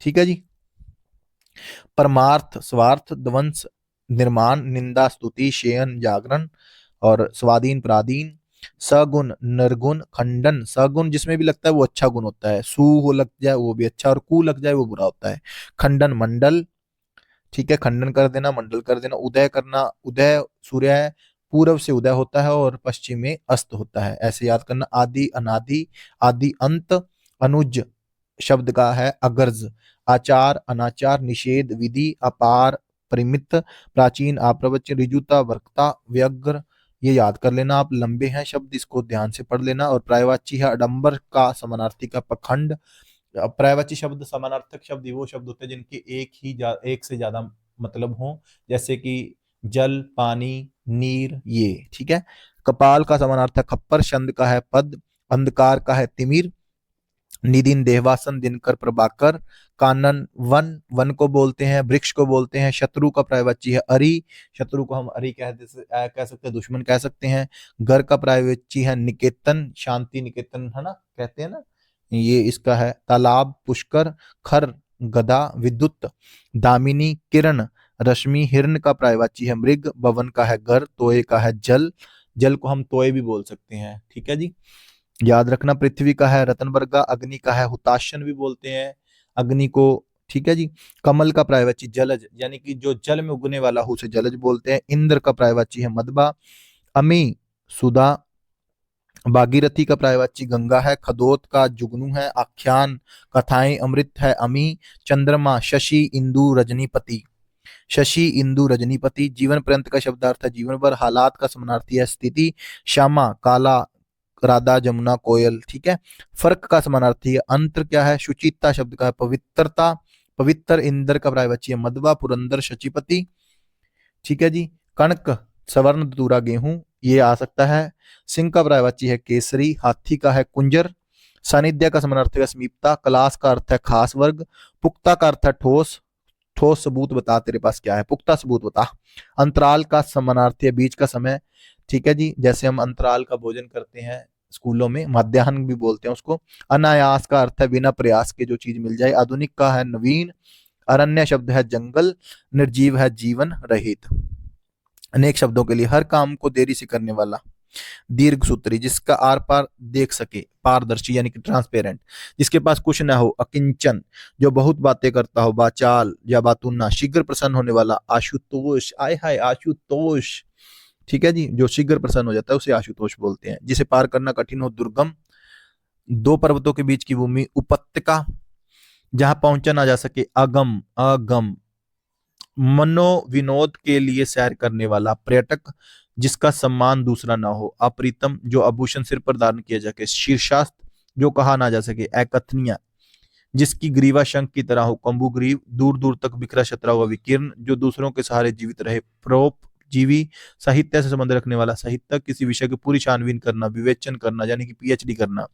ठीक है जी, परमार्थ स्वार्थ, ध्वंस निर्माण, निंदा स्तुति, शयन जागरण, और स्वाधीन पराधीन, सगुण निर्गुण, खंडन, सगुण जिसमें भी लगता है वो अच्छा गुण होता है, सु हो लग जाए वो भी अच्छा, और कु लग जाए वो बुरा होता है। खंडन मंडल, ठीक है, खंडन कर देना, मंडल कर देना। उदय करना, उदय सूर्य है, पूर्व से उदय होता है और पश्चिम में अस्त होता है, ऐसे याद करना। आदि अनादि, आदि अंत, अनुज शब्द का है अगर्ज, आचार अनाचार, निषेध विधि, अपार परिमित, प्राचीन अप्रवचन, ऋजुता वर्कता, व्यग्र, ये याद कर लेना आप, लंबे हैं शब्द, इसको ध्यान से पढ़ लेना। और पर्यायवाची है अडंबर का समानार्थी का पखंड। पर्यायवाची शब्द समानार्थक शब्द वो शब्द होते हैं जिनके एक से ज्यादा मतलब हो, जैसे कि जल, पानी, नीर, ये। ठीक है, कपाल का समानार्थक खप्पर, छंद का है पद, अंधकार का है तिमिर, निदिन, देहवासन, दिनकर, प्रभाकर। कानन, वन, वन को बोलते हैं, वृक्ष को बोलते हैं। शत्रु का पर्यायवाची है अरि, शत्रु को हम अरि कह सकते हैं, दुश्मन कह सकते हैं। घर का पर्यायवाची है निकेतन, शांति निकेतन है ना, कहते हैं ना, ये इसका है। तालाब, पुष्कर। खर, गदा, विद्युत। दामिनी, किरण, रश्मि। हिरण का पर्यायवाची है मृग। भवन का है घर। तोय का है जल, जल को हम तोय भी बोल सकते हैं, ठीक है जी। याद रखना, पृथ्वी का है रत्नबर्गा। अग्नि का है हुताशन भी बोलते हैं अग्नि को, ठीक है जी। कमल का पर्यायवाची जलज, यानी कि जो जल में उगने वाला हो उसे जलज बोलते हैं। इंद्र का पर्यायवाची है मदबा। अमी, सुधा। भागीरथी का पर्यायवाची गंगा है। खदोत का जुगनू है। आख्यान, कथाएं, अमृत है अमी। चंद्रमा, शशि, इंदु, रजनीपति। शशि, इंदु, रजनीपति। जीवन पर्यंत का शब्दार्थ है जीवन भर। हालात का समानार्थी है स्थिति। श्यामा, काला, राधा, जमुना, कोयल, ठीक है। फर्क का समानार्थी है अंतर क्या है, शुचिता शब्द का है पवित्रता। पवित्र, इंद्र का पर्यायवाची है मधवा। पुरंदर, शचीपति, ठीक है जी। कणक, सवर्ण, दूरा, गेहूं, ये आ सकता है। सिंह का पर्यायवाची है केसरी। हाथी का है कुंजर। सानिध्य का समानार्थी है समीपता। क्लास का अर्थ है खास वर्ग। पुख्ता का अर्थ है ठोस। ठोस सबूत बता, तेरे पास क्या है, पुख्ता सबूत बता। अंतराल का समानार्थी है बीच का समय, ठीक है जी। जैसे हम अंतराल का भोजन करते हैं स्कूलों में, मध्याह्न भी बोलते हैं उसको। अनायास का अर्थ है बिना प्रयास के जो चीज मिल जाए। आधुनिक का है नवीन। अरण्य शब्द है जंगल। निर्जीव है जीवन रहित। अनेक शब्दों के लिए, हर काम को देरी से करने वाला। दीर्घ सूत्री, जिसका आर पार देख सके, पारदर्शी यानी कि ट्रांसपेरेंट। जिसके पास कुछ ना हो, अकिंचन। जो बहुत बातें करता हो, बाचाल या बातुन्ना। शीघ्र प्रसन्न होने वाला, आशुतोष। आय हाय, आशुतोष, ठीक है जी। जो शीघ्र प्रसन्न हो जाता है उसे आशुतोष बोलते हैं। जिसे पार करना कठिन हो, दुर्गम। दो पर्वतों के बीच की भूमि, उपत्यका। जहां पहुंचा ना जा सके, अगम, अगम। मनोविनोद के लिए सैर करने वाला, पर्यटक। जिसका सम्मान दूसरा ना हो, अप्रीतम। जो आभूषण सिर पर धारण किया जा सके, शीर्षास्त्र। जो कहा ना जा सके, अकथनीय। जिसकी ग्रीवा शंख की तरह हो, कंबुग्रीव। दूर दूर तक बिखरा छतरा हुआ, विकीर्ण। जो दूसरों के सहारे जीवित रहे, परोपजीवी। साहित्य से संबंध रखने वाला, साहित्यक। किसी विषय की पूरी छानबीन करना, विवेचन करना, यानी कि पीएचडी करना।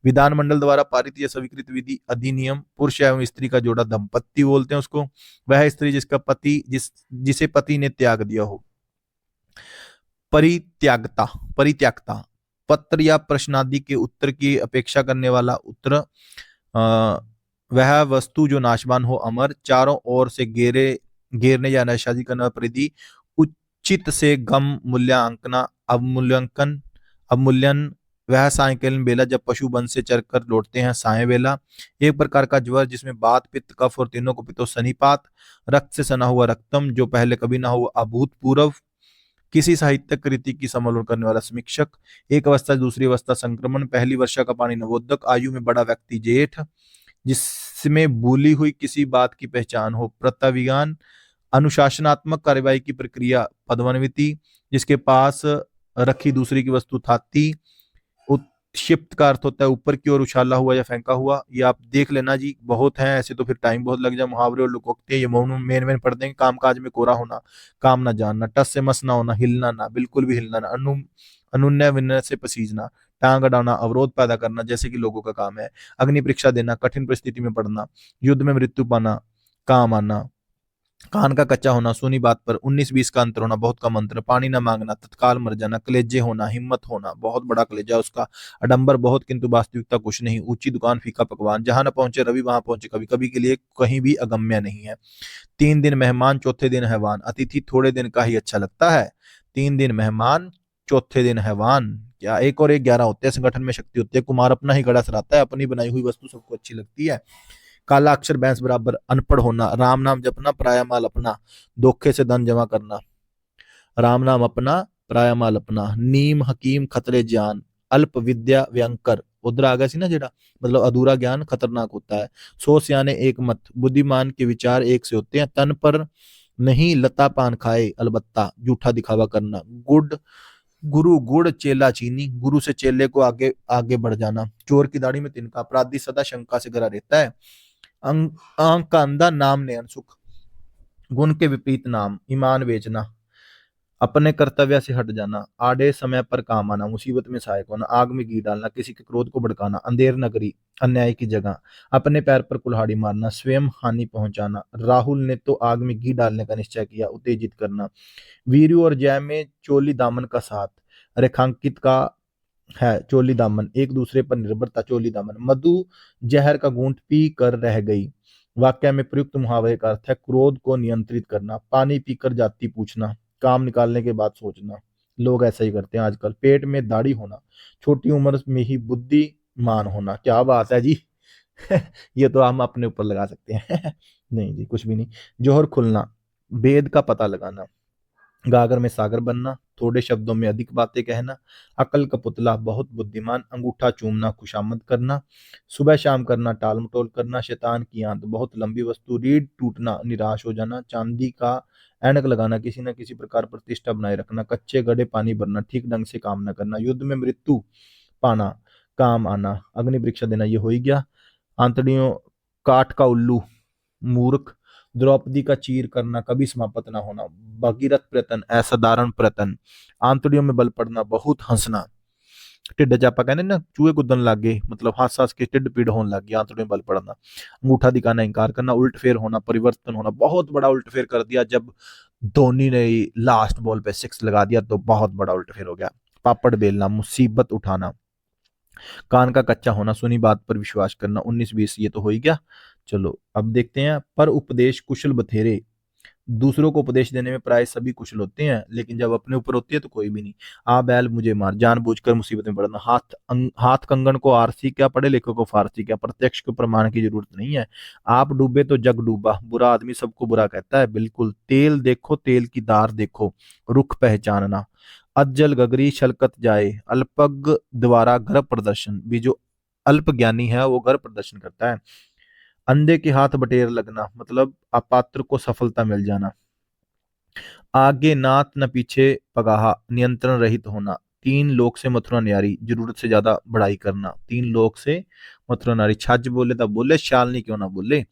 विधानमंडल द्वारा पारित या स्वीकृत विधि, अधिनियम। पुरुष एवं स्त्री का जोड़ा, दंपत्ति बोलते हैं उसको। वह स्त्री जिसका पति जिसे पति ने त्याग दिया हो, परित्यागता, परित्यागता। पत्र या प्रश्न आदि के उत्तर की अपेक्षा करने वाला, उत्तर। वह वस्तु जो नाशवान हो, अमर। चारों ओर से घेरने या नशाजी करना, परिधि। उचित से गम, मूल्यांकना, अवमूल्यांकन, अवमूल्यन। वह सायंकालीन बेला जब पशु वन से चरकर लौटते हैं, साय बेला। एक प्रकार का ज्वर जिसमें बात, पित्त, कफ और तीनों को पित्तो, सनिपात। रक्त से सना हुआ, रक्तम। जो पहले कभी ना हुआ, अभूतपूर्व। किसी साहित्यिक कृति की समालोचना करने वाला, समीक्षक। एक अवस्था से दूसरी अवस्था, संक्रमण। पहली वर्षा का पानी, नवोदक। आयु में बड़ा व्यक्ति, जेठ। जिसमें भूली हुई किसी बात की पहचान हो, प्रत्यविज्ञान। अनुशासनात्मक कार्यवाही की प्रक्रिया, पदोन्नति। जिसके पास रखी दूसरी की वस्तु, थाती। उत्क्षिप्त का अर्थ होता है ऊपर की ओर उछाला हुआ या फेंका हुआ। ये आप देख लेना जी, बहुत है ऐसे तो फिर टाइम बहुत लग जाए। मुहावरे और लोकोक्ति, ये मेन मेन पढ़ देंगे। काम काज में कोरा होना, काम ना जानना। टस से मस ना होना, हिलना ना, बिल्कुल भी हिलना ना। अनुन्नय विनय से पसीजना, टांग अड़ाना, अवरोध पैदा करना, जैसे कि लोगों का काम है। अग्नि परीक्षा देना, कठिन परिस्थिति में पड़ना। युद्ध में मृत्यु पाना, काम आना। कान का कच्चा होना, सुनी बात पर 19-20 का अंतर होना, बहुत कम अंतर। पानी न मांगना, तत्काल मर जाना। कलेजे होना, हिम्मत होना, बहुत बड़ा कलेजा उसका। आडंबर बहुत किंतु वास्तविकता कुछ नहीं। ऊंची दुकान, फीका पकवान। जहां न पहुंचे रवि वहां पहुंचे कभी, कभी के लिए कहीं भी अगम्य नहीं है। 3 दिन मेहमान, चौथे दिन हैवान। अतिथि थोड़े दिन का ही अच्छा लगता है। 3 दिन मेहमान, चौथे दिन हैवान। क्या एक और एक 11 होते हैं, संगठन में शक्ति होती है। कुमार अपना ही गड़ा सराता है, अपनी बनाई हुई वस्तु सबको अच्छी लगती है। काला अक्षर भैंस बराबर, अनपढ़ होना। राम नाम जपना, पराया माल अपना। धोखे से धन जमा करना, राम नाम अपना, पराया माल अपना। नीम, हकीम, खतरे ज्ञान। अल्प विद्या, व्यंकर। उधर आ गया सी ना जेड़ा, मतलब अधूरा ज्ञान खतरनाक होता है। 100 सियाने एक मत। बुद्धिमान के विचार एक से होते हैं। तन पर नहीं लता पान खाए, अलबत्ता झूठा दिखावा करना। गुड़, गुरु गुड़, चेला चीनी। गुरु से चेले को आगे आगे बढ़ जाना। चोर की दाढ़ी में तिनका। अपराधी सदा शंका से घिरा रहता है। आंख का अंधा, नाम ने अनसुख। गुण के विपरीत नाम, ईमान बेचना। अपने कर्तव्य से हट जाना, आड़े समय पर काम आना, मुसीबत में सहायक होना, आग में घी डालना, किसी के क्रोध को भड़काना, अंधेर नगरी, अन्याय की जगह, अपने पैर पर कुल्हाड़ी मारना, स्वयं हानि पहुंचाना। राहुल ने तो आग में घी डालने का निश्चय किया, उत्तेजित करना। वीरू और जय में चोली दामन का साथ रेखांकित का है, चोली दामन एक दूसरे पर निर्भरता, चोली दामन। मधु जहर का घूंट पी कर रह गई, वाक्य में प्रयुक्त मुहावरे का अर्थ है क्रोध को नियंत्रित करना, पानी पीकर जाति पूछना, काम निकालने के बाद सोचना। लोग ऐसा ही करते हैं आजकल। पेट में दाढ़ी होना, छोटी उम्र में ही बुद्धिमान होना। क्या बात है जी। ये तो हम अपने ऊपर लगा सकते हैं। नहीं जी, कुछ भी नहीं। जोहर खुलना, वेद का पता लगाना, गागर में सागर बनना, थोड़े शब्दों में अधिक बातें कहना, अकल का पुतला बहुत बुद्धिमान, अंगूठा चूमना, खुशामद करना, सुबह शाम करना, टाल मटोल करना, शैतान की आंत, बहुत लंबी वस्तु, रीढ़ टूटना, निराश हो जाना, चांदी का ऐनक लगाना, किसी न किसी प्रकार प्रतिष्ठा बनाए रखना, कच्चे गड्ढे पानी भरना, ठीक ढंग से काम न करना, युद्ध में मृत्यु पाना, काम आना, अग्नि परीक्षा देना, ये हो ही गया। आंतड़ियों, काठ का उल्लू, मूर्ख, द्रौपदी का चीर करना, कभी समाप्त ना होना, भगीरथ प्रयत्न, असाधारण प्रयत्न, आंतड़ियों में बल पड़ना, बहुत हंसना, ਢਿੱਡ ਚ ਆਪਾਂ ਕਹਿੰਦੇ ਨਾ चूहे कूदन लग गए, मतलब हंस हंस के ਢਿੱਡ पीड़ होने लग गई, आंतड़ियों में बल पड़ना, अंगूठा दिखाना, इंकार करना, उल्टफेर होना, परिवर्तन होना, बहुत बड़ा उल्टफेर कर दिया जब धोनी ने लास्ट बॉल पे सिक्स लगा दिया तो बहुत बड़ा उल्टफेर हो गया। पापड़ बेलना, मुसीबत उठाना, कान का कच्चा होना, सुनी बात पर विश्वास करना, 19-20 ये तो हो ही गया। चलो अब देखते हैं। पर उपदेश कुशल बथेरे, दूसरों को उपदेश देने में प्राय सभी कुशल होते हैं, लेकिन जब अपने ऊपर होती है तो कोई भी नहीं। आ बैल मुझे मार, जानबूझकर मुसीबत में पड़ना, हाथ कंगन को आरसी क्या, पढ़े लिखे को फारसी क्या, प्रत्यक्ष को प्रमाण की जरूरत नहीं है। आप डूबे तो जग डूबा, बुरा आदमी सबको बुरा कहता है, बिल्कुल। तेल देखो, तेल की धार देखो, रुख पहचानना, अज्जल गगरी छलकत जाए, अल्पज्ञ द्वारा गर्भ प्रदर्शन, भी जो अल्प ज्ञानी है वो गर्भ प्रदर्शन करता है। अंधे के हाथ बटेर लगना, मतलब अपात्र को सफलता मिल जाना। आगे नात न पीछे पगाहा, नियंत्रण रहित होना। तीन लोग से मथुरा न्यारी, जरूरत से ज्यादा बड़ाई करना। तीन लोग से मथुरा नारी, छज बोले तब बोले, शालनी क्यों ना बोले।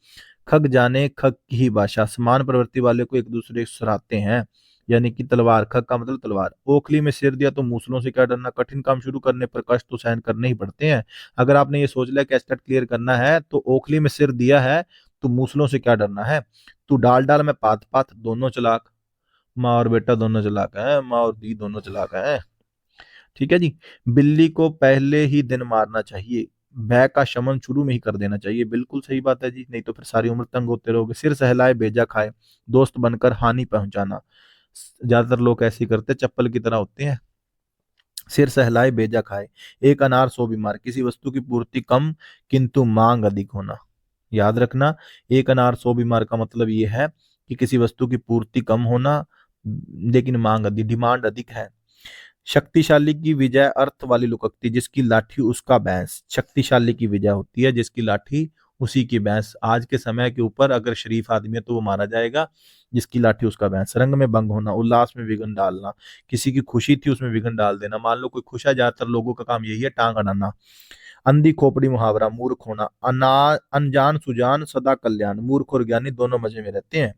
खग जाने खग की ही भाषा, समान प्रवृत्ति वाले को एक दूसरे से सराहते हैं, यानी कि तलवार, खग का मतलब तलवार। ओखली में सिर दिया तो मूसलों से क्या डरना, कठिन काम शुरू करने पर कष्ट तो सहन करने ही पड़ते हैं। अगर आपने ये सोच लिया कि एस्टेट क्लियर करना है तो ओखली में सिर दिया है तो मूसलों से क्या डरना है। तू डाल डाल में पात पात, दोनों चलाक, माँ और बेटा दोनों चलाक हैं, माँ और दी दोनों चलाक हैं। ठीक है जी। बिल्ली को पहले ही दिन मारना चाहिए, भय का शमन शुरू में ही कर देना चाहिए, बिल्कुल सही बात है जी, नहीं तो फिर सारी उम्र तंग होते रहोगे। सिर सहलाए बेजा खाए, दोस्त बनकर हानि पहुंचाना, ज्यादातर लोग ऐसे ही करते हैं, चप्पल की तरह होते हैं। सिर सहलाए बेजा खाए, एक अनार 100 बीमार, किसी वस्तु की पूर्ति कम किंतु मांग अधिक होना। याद रखना, एक अनार 100 बीमार का मतलब ये है कि किसी वस्तु की पूर्ति कम होना लेकिन मांग अधिक, डिमांड अधिक है। शक्तिशाली की विजय अर्थ वाली लुककती, जिसकी लाठी उसका भैंस। शक्तिशाली की विजय होती है जिसकी लाठी उसी की भैंस। आज के समय के ऊपर अगर शरीफ आदमी है तो वो मारा जाएगा, जिसकी लाठी उसका भैंस। रंग में भंग होना, उल्लास में विघ्न डालना, किसी की खुशी थी उसमें विघ्न डाल देना। मान लो कोई खुश है, ज्यादातर लोगों का काम यही है, टांग अड़ाना। अंधी खोपड़ी मुहावरा, मूर्ख होना, अनजान सुजान सदा कल्याण, मूर्ख और ज्ञानी दोनों मजे में रहते हैं।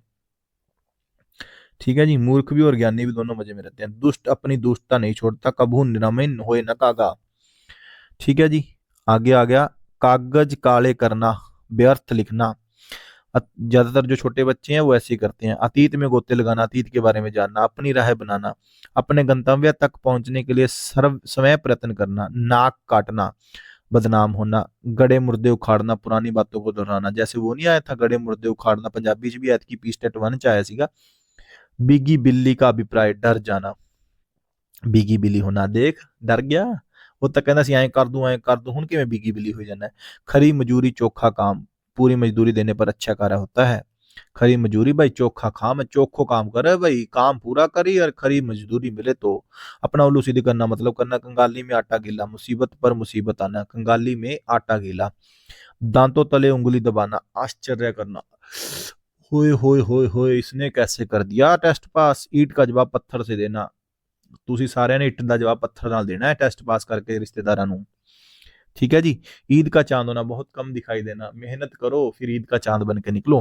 ठीक है जी, मूर्ख भी और ज्ञानी भी दोनों मजे में रहते हैं। दुष्ट अपनी दुष्टता नहीं छोड़ता, कभू निरामय होए न कागा। ठीक है जी। आगे आ गया, कागज काले करना, व्यर्थ लिखना। ज्यादातर जो छोटे बच्चे हैं वो ऐसे ही करते हैं। अतीत में गोते लगाना, अतीत के बारे में जानना, अपनी राह बनाना, अपने गंतव्य तक पहुंचने के लिए सर्व समय प्रयत्न करना, नाक काटना, बदनाम होना, गड़े मुर्दे उखाड़ना, पुरानी बातों को दोहराना। जैसे वो नहीं आया था गड़े मुर्दे उखाड़ना, पंजाबी च भी आया कि पी स्टेट 1 च आया सीगा। बिगी बिल्ली का अभिप्राय, डर जाना, बिगी बिली होना, देख डर गया, वो तो कहना सी ऐ कर दूं हुण किवें बिगी बिली हो जाना है। खरी मजूरी चोखा काम, पूरी मजदूरी देने पर अच्छा कार्य होता है। खरी मजूरी भाई, चोखा काम, चोखो काम करे भाई, काम पूरा करी और खरी मजदूरी मिले तो। अपना उल्लू सीधी करना, मतलब करना कंगाली में आटा गीला, मुसीबत पर मुसीबत आना, कंगाली में आटा गीला। दांतों तले उंगली दबाना, आश्चर्य करना, होए होए होए होए इसने कैसे कर दिया टेस्ट पास। ईंट का जवाब पत्थर से देना, ਤੁਸੀਂ ਸਾਰਿਆਂ ਨੇ ਇੱਟ ਦਾ ਜਵਾਬ पत्थर ਨਾਲ देना है टेस्ट पास करके रिश्तेदारों ਨੂੰ। ठीक है जी। ईद का चांद होना, बहुत कम दिखाई देना, मेहनत करो फिर ईद का चांद बन के निकलो।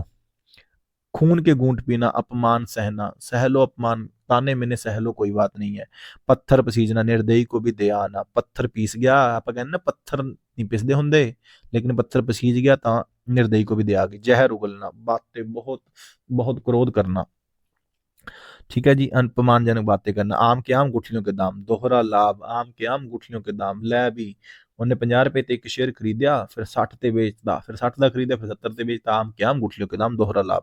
खून के घूंट पीना, अपमान सहना, सह लो अपमान ताने मैंने सहलो कोई बात नहीं है, पत्थर पसीजना निर्दयी को भी दया आना। पत्थर पीस गया, आप कहने ना पत्थर नहीं पिसदे होंगे, लेकिन पत्थर पसीज गया ता निर्दयी को भी दया आ गई। जहर उगलना, बातें बहुत बहुत क्रोध करना, ठीक है जी। अपमानजनक बातें करना। आम के आम गुठलियों के दाम, दोहरा लाभ। आम के आम गुठलियों के दाम लै भी, ਉਹਨੇ 50 रुपए ਤੇ ਇੱਕ ਸ਼ੇਅਰ ਖਰੀਦਿਆ, ਫਿਰ 60 ਤੇ ਵੇਚਦਾ, ਫਿਰ 60 ਦਾ ਖਰੀਦਿਆ, ਫਿਰ 70 ਤੇ ਵੇਚਦਾ। ਆਮ ਕੇ ਆਮ ਗੁठलियों के दाम, दोहरा लाभ।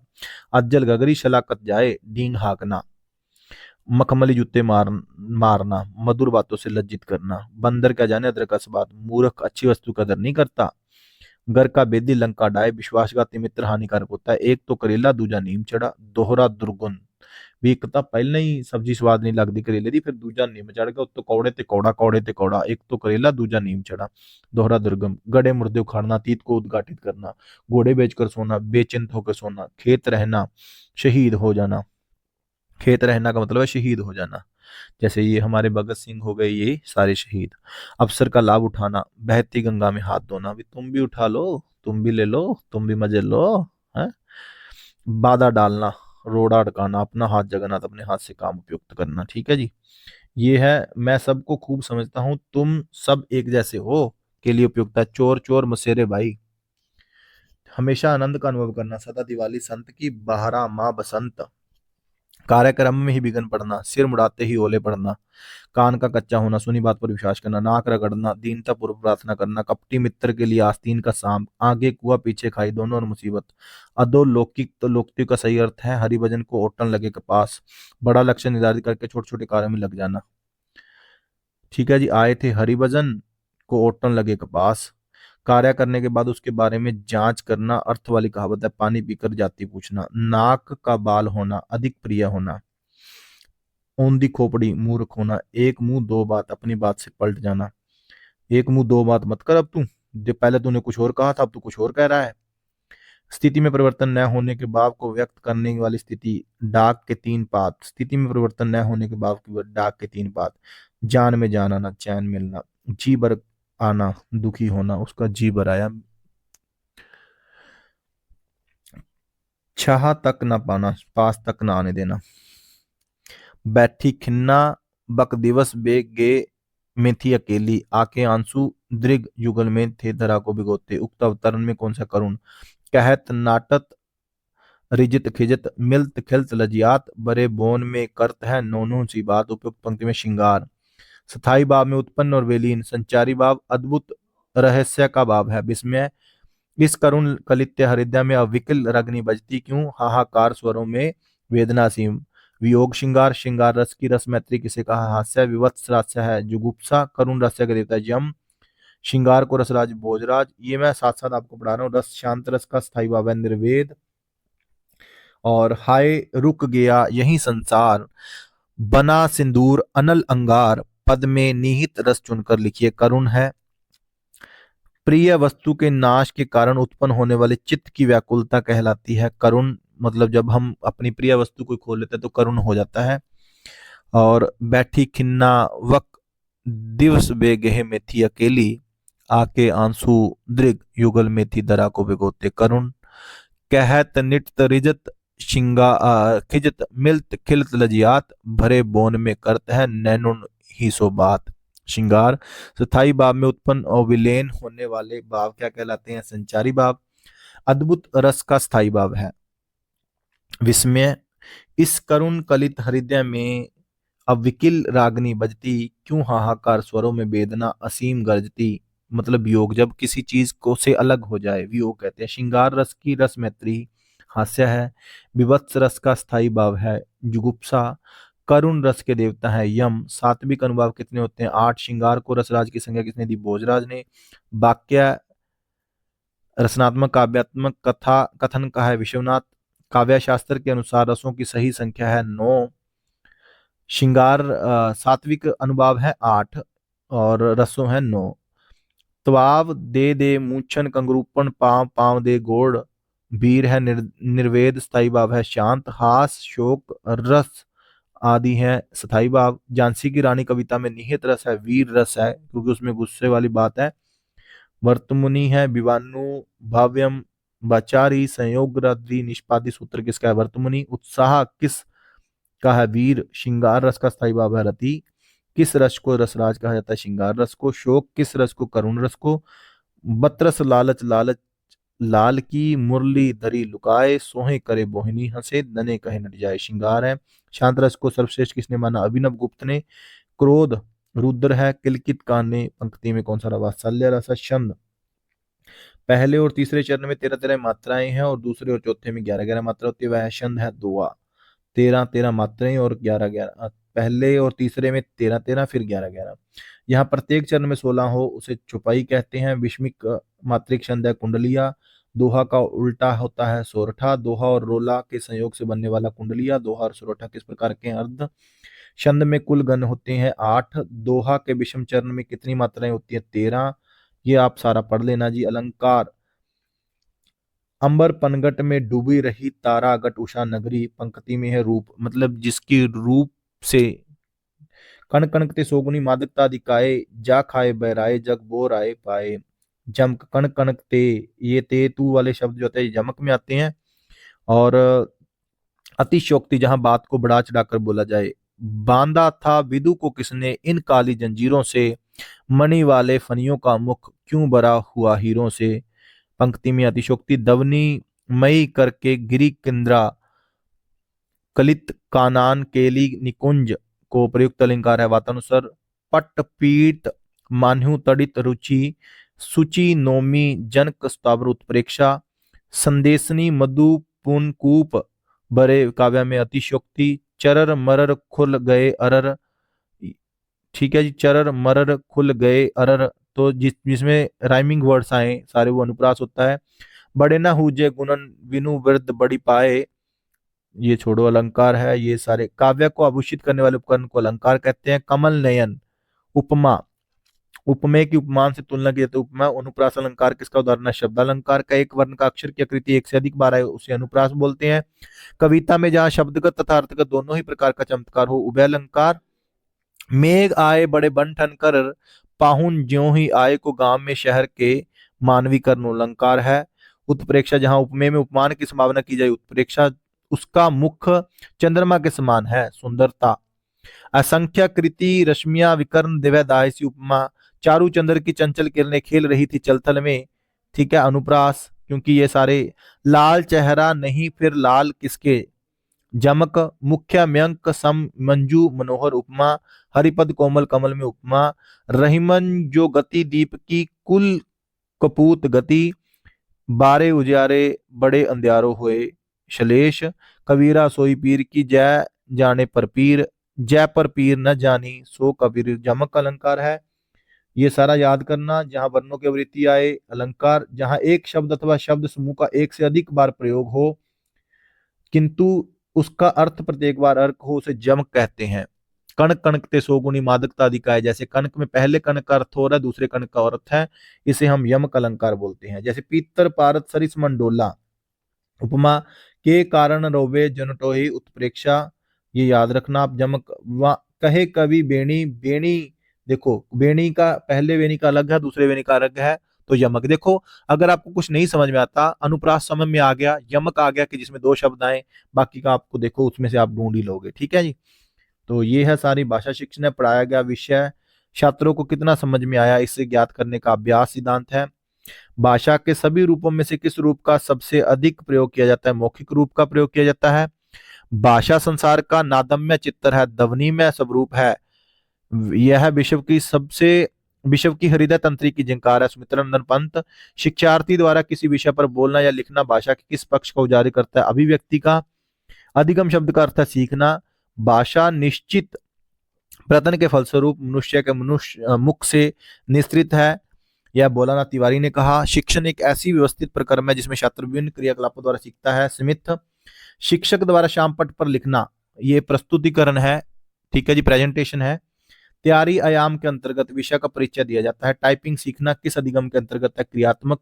अज्जल गगरी शलाकत जाए, डींग हाँकना। मखमली जूते मारना, मधुर बातों से लज्जित करना। बंदर क्या जाने अदरक का स्वाद, मूर्ख अच्छी वस्तु का कदर नहीं करता। घर का बेदी लंका डाय, विश्वासघाती मित्र हानिकारक होता है। एक तो करेला दूजा नीम चढ़ा, दोहरा दुर्गुण। ਵੀ ਇੱਕ ਤਾਂ ਪਹਿਲਾਂ ਹੀ ਸਬਜ਼ੀ ਸਵਾਦ ਨਹੀਂ ਲੱਗਦੀ ਕਰੇਲੇ ਦੀ, ਫਿਰ ਦੂਜਾ ਨਿੰਮ ਚੜ ਗਿਆ ਉੱਤੋਂ ਕੌੜੇ ਤੇ ਕੌੜਾ, ਕੌੜੇ ਤੇ ਕੌੜਾ। ਇੱਕ तो करेला दूजा नीम चढ़ा, दोहरा दुर्गम। गड़े मुर्दे उखाड़ना, तीत को उद्घाटित करना। घोड़े बेचकर सोना, बेचिंत होकर सोना। खेत रहना, शहीद हो जाना। खेत रहना का मतलब है शहीद हो जाना, जैसे ये हमारे भगत सिंह हो गए, ये सारे शहीद। अवसर का लाभ उठाना, बहती गंगा में हाथ धोना। भी तुम भी उठा लो, तुम भी ले लो, तुम भी मजे लो, है। बाधा डालना, रोड़ा अटकाना। अपना हाथ जगन्नाथ, अपने हाथ से काम उपयुक्त करना, ठीक है जी। ये है मैं सबको खूब समझता हूं, तुम सब एक जैसे हो के लिए उपयुक्त है। चोर चोर मसेरे भाई, हमेशा आनंद का अनुभव करना। सदा दिवाली संत की, बहारा माँ बसंत। कार्यक्रम में ही विघन पड़ना, सिर मुड़ाते ही ओले पड़ना। कान का कच्चा होना, सुनी बात पर विश्वास करना। नाक रगड़ना, दीनता पूर्वक प्रार्थना करना। कपटी मित्र के लिए आस्तीन का सांप। आगे कुआ पीछे खाई, दोनों और मुसीबत। अधोलौकिक तो लोकति का सही अर्थ है हरिभजन को ओटन लगे कपास। बड़ा लक्ष्य निर्धारित करके छोटे छोटे कार्यों में लग जाना, ठीक है जी। आए थे हरिभजन को ओटन लगे कपास। कार्य करने के बाद उसके बारे में जांच करना, अर्थ वाली कहावत है। पानी पीकर जाति पूछना। नाक का बाल होना, अधिक प्रिय होना। औंधी खोपड़ी, मूर्ख होना। एक मुंह दो बात, अपनी बात से पलट जाना। एक मुंह दो बात मत कर अब तू, जो पहले तूने कुछ और कहा था अब तू कुछ और कह रहा है। स्थिति में परिवर्तन न होने के भाव को व्यक्त करने वाली स्थिति। डाक के तीन पात, स्थिति में परिवर्तन न होने के भाव की डाक के तीन पात। जान में जान आना, चैन मिलना। जी भर आना, दुखी होना, उसका जी भर आया। छहा तक न पाना, पास तक न आने देना। बैठी खिन्ना, बक दिवस बेग गे में थी अकेली। आके आंसू दृग युगल में थे धरा को भिगोते। उक्त अवतरण में कौन सा करुण। कहत नाटत रिजित खिजत, मिलत खिलत लजियात। बरे बोन में करत है नोनों सी बात। उपयुक्त पंक्ति में श्रृंगार। स्थाई भाव में उत्पन्न और वेलीन। संचारी भाव अद्भुत रहस्य का भाव है। विस्मय। इस करुण कलित्य हृदय में अविकल रग्नि बजती क्यों। हाहाकार स्वरों में वेदना सीम। वियोग श्रृंगार, श्रृंगार रस की रस मैत्री किसे कहा। हास्य विवत्स रास्य है जुगुप्सा। करुण रस्य का देवता यम। श्रृंगार को रसराज भोजराज। ये मैं साथ साथ आपको पढ़ा रहा हूँ। रस शांत रस का स्थाई भाव है निर्वेद। और हाय रुक गया यही संसार, बना सिंदूर अनल अंगार। पद में निहित रस चुनकर लिखिए। करुण है प्रिय वस्तु के नाश के कारण उत्पन्न होने वाले चित्त की व्याकुलता कहलाती है करुण। मतलब जब हम अपनी प्रिय वस्तु को खो लेते हैं तो करुण हो जाता है। और बैठी खिन्ना वक दिवस बेगहे में थी अकेली। आके आंसू दृग युगल में थी दरा को भिगोते। करुण। कहत निट रिजत शिंगा खिजत, मिलत खिलत लजियात। भरे बोन में करत है नैनुन ही सो बात। श्रृंगार। स्थाई भाव में उत्पन्न और विलीन होने वाले भाव क्या कहलाते हैं। संचारी भाव। अद्भुत रस का स्थाई भाव है विस्मय। इस करुण कलित हृदय में अविकिल रागनी बजती क्यों। हाहाकार स्वरों में वेदना असीम गर्जती। मतलब वियोग, जब किसी चीज को से अलग हो जाए वियोग कहते हैं। श्रृंगार रस की रस मैत्री हास्य है। विवत्स रस का स्थाई भाव है जुगुप्सा। करुण रस के देवता है यम। सात्विक अनुभाव कितने होते हैं 8। श्रृंगार को रसराज की संज्ञा किसने दी भोजराज ने। वाक्य रचनात्मक काव्यात्मक कथा कथन का है विश्वनाथ। काव्य शास्त्र के अनुसार रसों की सही संख्या है 9। श्रृंगार सात्विक अनुभाव है 8 और रसों है 9। त्वाव दे मूछन कंगरूपण पांव पांव दे गोड़। वीर है निर्वेद स्थाई भाव है शांत। हास शोक रस आदि है स्थाई भाव। झांसी की रानी कविता में निहित रस है वीर रस है क्योंकि उसमें गुस्से वाली बात है। वर्तमुनि है विवानु भाव्यम वाचारी। संयोग निष्पादी सूत्र किसका है वर्तमुनि। उत्साह किस का है वीर, श्रृंगार रस का स्थायी भाव है रति, किस रस को रसराज कहा जाता है, श्रृंगार रस को, शोक किस रस को, करुण रस को, बतरस लालच लालच लाल की, मुरली धरी लुकाए, सोहे करे मोहिनी हंसे, नने कहे नट जाए, श्रृंगार है। शांत रस को सर्वश्रेष्ठ किसने माना, अभिनव गुप्त ने। क्रोध रुद्र है, किलकित कान ने, पंक्ति में कौन सा रहा, वात्सल्य रस है। छंद, पहले और तीसरे चरण में 13-13 मात्राएं हैं और दूसरे और चौथे में 11-11 मात्रा होती है, वह छंद है दुआ। 13-13 मात्राएं और 11-11, पहले और तीसरे में 13-13 फिर 11-11। यहाँ प्रत्येक चरण में 16 हो उसे चौपाई कहते हैं। विषमिक मात्रिक छंद है कुंडलिया। दोहा का उल्टा होता है सोरठा। दोहा और रोला के संयोग से बनने वाला कुंडलिया। दोहा और सोरठा किस प्रकार के हैं, अर्ध। छंद में कुल गण होते हैं 8। दोहा के विषम चरण में कितनी मात्राएं होती है, 13। ये आप सारा पढ़ लेना जी। अलंकार, अंबर पनघट में डूबी रही तारा अगट उषा नगरी, पंक्ति में है रूप, मतलब जिसकी रूप से कण कणकते सोगुनी मादकता दिखाए, जा खाए बहराए जग बोर आए पाए। जमक, कण कणकते, ये ते तू वाले शब्द जो होते हैं जमक में आते हैं। और अतिशयोक्ति, जहां बात को बढ़ा चढ़ाकर बोला जाए। बांधा था विदु को किसने इन काली जंजीरों से, मणि वाले फनियों का मुख क्यों भरा हुआ हीरों से। पंक्ति में अतिशोक्ति, दवनी मई करके गिरी किंद्रा, कलित कानान केली निकुंज को प्रयुक्त अलंकार है वातानुसार। पट पीत मान्यु तड़ित रुचि, सुचि नोमी जनक स्थावर उत्प्रेक्षा, संदेशनी मधु पुनकूप बरे काव्य में अतिशयोक्ति। चरर मरर खुल गए अरर, ठीक है जी, चरर मरर खुल गए अरर, तो जिसमें राइमिंग वर्ड्स आए सारे वो अनुप्रास होता है। बड़े ना हुजे गुणन विनु वृद्ध बड़ी पाए, ये छोड़ो अलंकार है। ये सारे काव्य को आभूषित करने वाले उपकरण को अलंकार कहते हैं। कमल नयन, उपमा, उपमेय की उपमान से तुलना की जाती है उपमा। अनुप्रास अलंकार किसका उदाहरण है, शब्द अलंकार का। एक वर्ण का अक्षर की आकृति एक से अधिक बार आए उसे अनुप्रास बोलते हैं। कविता में जहां शब्दगत तथा अर्थगत दोनों ही प्रकार का चमत्कार हो, उभय अलंकार। मेघ आए बड़े बन ठन कर, पाहुन ज्यों ही आए को गांव में शहर के, मानवीकरण अलंकार है। उत्प्रेक्षा, जहां उपमेय में उपमान की संभावना की जाए, उत्प्रेक्षा उसका मुख चंद्रमा के समान है, सुंदरता। असंख्य कृति रश्मियां विकर्ण दिव्य दायसी, उपमा। चारू चंद्र की चंचल किरणें खेल रही थी चलथल में, ठीक है, अनुप्रास, क्योंकि ये सारे। लाल चेहरा नहीं फिर लाल किसके, जमक। मुख्य मयंक सम मंजू मनोहर, उपमा। हरिपद कोमल कमल में, उपमा। रहीमन जो गति दीप की कुल कपूत गति, बारे उजियारे बड़े अंधियारो हुए शलेश। कबीरा सोई पीर की जय जाने पर पीर, जय पर पीर न जानी सो कबीर, जमक अलंकार है। ये सारा याद करना। जहां वर्णों की आवृत्ति आए अलंकार, जहां एक शब्द अथवा शब्द समूह का एक से अधिक बार प्रयोग हो किंतु उसका अर्थ प्रत्येक बार अर्क हो, उसे जमक कहते हैं। कणक कणकते सोगुनी मादकता अधिकाय, जैसे कणक में पहले कणक का अर्थ हो रहा है दूसरे कणक का अर्थ है, इसे हम यमक अलंकार बोलते हैं। जैसे पीतर पारत सरिस मंडोला, उपमा। के कारण रोवे जनटोही उत्प्रेक्षा, ये याद रखना आप। जमक, कहे कवि बेणी, बेणी देखो बेणी का पहले वेणी का अलग है दूसरे वेणी का अलग है, तो यमक। देखो अगर आपको कुछ नहीं समझ में आता, अनुप्रास समझ में आ गया, यमक आ गया कि जिसमें दो शब्द आए, बाकी का आपको देखो उसमें से आप ढूंढ ही लोगे, ठीक है जी। तो ये है सारी भाषा शिक्षण में पढ़ाया गया विषय। छात्रों को कितना समझ में आया इसे ज्ञात करने का अभ्यास सिद्धांत है। भाषा के सभी रूपों में से किस रूप का सबसे अधिक प्रयोग किया जाता है, मौखिक रूप का प्रयोग किया जाता है। भाषा संसार का नादम्य चित्र है, ध्वनिमय स्वरूप है। यह विश्व की हृदय तंत्री की झंकार है। सुमित्रा नंदन पंत, शिक्षार्थी द्वारा किसी विषय पर बोलना या लिखना भाषा के किस पक्ष को उजागर करता है, अभिव्यक्ति का। अधिगम शब्द का अर्थ है सीखना। भाषा निश्चित प्रयत्न के फलस्वरूप मनुष्य के मुख से निस्तृत है, यह भोलानाथ तिवारी ने कहा। शिक्षण एक ऐसी व्यवस्थित प्रक्रम है जिसमें छात्र विभिन्न क्रियाकलापों द्वारा सीखता है। स्मिथ, शिक्षक द्वारा श्याम पट पर लिखना, ये प्रस्तुतिकरण है, ठीक है जी, प्रेजेंटेशन है। तैयारी आयाम के अंतर्गत विषय का परिचय दिया जाता है। टाइपिंग सीखना किस अधिगम के अंतर्गत है, क्रियात्मक,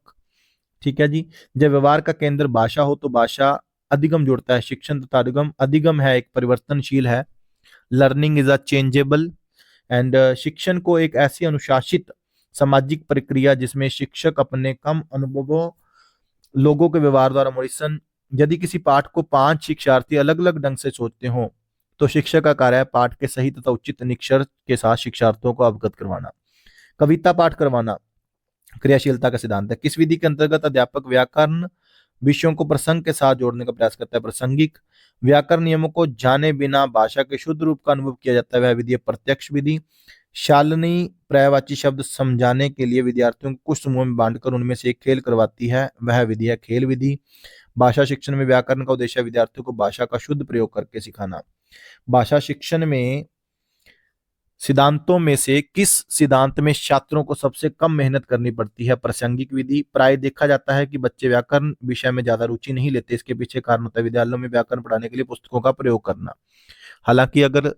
ठीक है जी। जब व्यवहार का केंद्र भाषा हो तो भाषा अधिगम जुड़ता है। शिक्षण तथा अधिगम, अधिगम है एक परिवर्तनशील है। Learning is a changeable and. शिक्षण को एक ऐसी अनुशासित सामाजिक प्रक्रिया जिसमें शिक्षक अपने कम अनुभवों लोगों के व्यवहार द्वारा मोरिसन। यदि किसी पाठ को 5 शिक्षार्थी अलग अलग ढंग से सोचते हो तो शिक्षक का कार्य है पाठ के सही तथा उचित निक्षर के साथ शिक्षार्थियों को अवगत करवाना। कविता पाठ करवाना क्रियाशीलता का सिद्धांत है। किस विधि के अंतर्गत अध्यापक व्याकरण विषयों को प्रसंग के साथ जोड़ने का प्रयास करता है? प्रासंगिक। व्याकरण नियमों को जाने बिना भाषा के शुद्ध रूप का अनुभव किया जाता है, वह विधि है प्रत्यक्ष विधि। शालिनी पर्यायवाची शब्द समझाने के लिए विद्यार्थियों को कुछ समूह में बांटकर उनमें से एक खेल करवाती है, वह विधि है खेल विधि। भाषा शिक्षण में व्याकरण का उद्देश्य है विद्यार्थियों को भाषा का शुद्ध प्रयोग करके सिखाना। भाषा शिक्षण में सिद्धांतों में से किस सिद्धांत में छात्रों को सबसे कम मेहनत करनी पड़ती है? प्रासंगिक विधि। प्राय देखा जाता है कि बच्चे व्याकरण विषय में ज्यादा रुचि नहीं लेते, इसके पीछे कारण होता है विद्यालयों में व्याकरण पढ़ाने के लिए पुस्तकों का प्रयोग करना। हालांकि अगर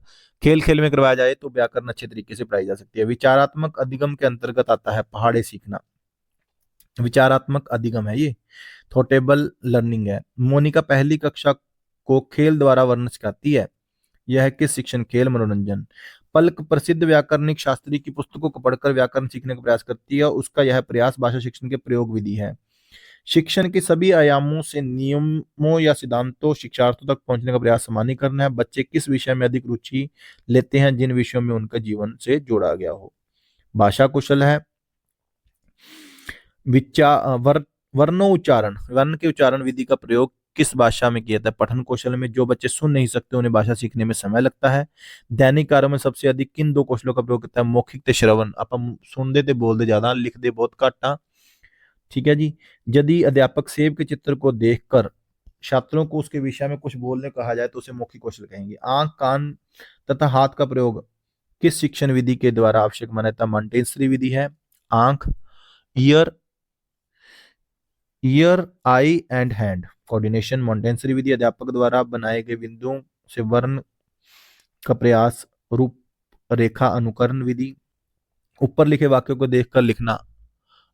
खेल खेल में करवाया जाए तो व्याकरण अच्छे तरीके से पढ़ाई जा सकती है। विचारात्मक अधिगम के अंतर्गत आता है पहाड़े सीखना। विचारात्मक अधिगम है ये, थॉटेबल लर्निंग है। मोनिका पहली कक्षा को खेल द्वारा वर्णन सिखाती है, यह किस शिक्षण? खेल मनोरंजन। पलक प्रसिद्ध व्याकरणिक शास्त्री की पुस्तकों को पढ़कर व्याकरण सीखने का प्रयास करती है, उसका यह प्रयास भाषा शिक्षण के प्रयोग विधि है। शिक्षण के सभी आयामों से नियमों या सिद्धांतों शिक्षार्थियों तक पहुंचने का प्रयास सामान्यीकरण है। बच्चे किस विषय में अधिक रुचि लेते हैं? जिन विषयों में उनका जीवन से जोड़ा गया हो। भाषा कौशल है वर्णोच्चारण। वर्ण के उच्चारण विधि का प्रयोग किस भाषा में किया जाता है? पठन कौशल में। जो बच्चे सुन नहीं सकते उन्हें भाषा सीखने में समय लगता है। दैनिक कार्यों में सबसे अधिक किन दो कौशलों का प्रयोग करता है? मौखिक ते श्रवण। अपन सुन दे ते बोल दे ज्यादा, लिख दे बहुत घाटा। ठीक है जी। यदि अध्यापक सेब के चित्र को देखकर छात्रों को उसके विषय में कुछ बोलने कहा जाए तो उसे मौखिक कौशल कहेंगे। आंख, कान तथा हाथ का प्रयोग किस शिक्षण विधि के द्वारा आवश्यक माना जाता है? मॉन्टेसरी विधि है। आंख, ear, eye and hand coordination. Montessori विधि अध्यापक द्वारा बनाए गए बिंदुओं से वर्ण का प्रयास। रूप रेखा अनुकरण विधि। ऊपर लिखे वाक्यों को देखकर लिखना।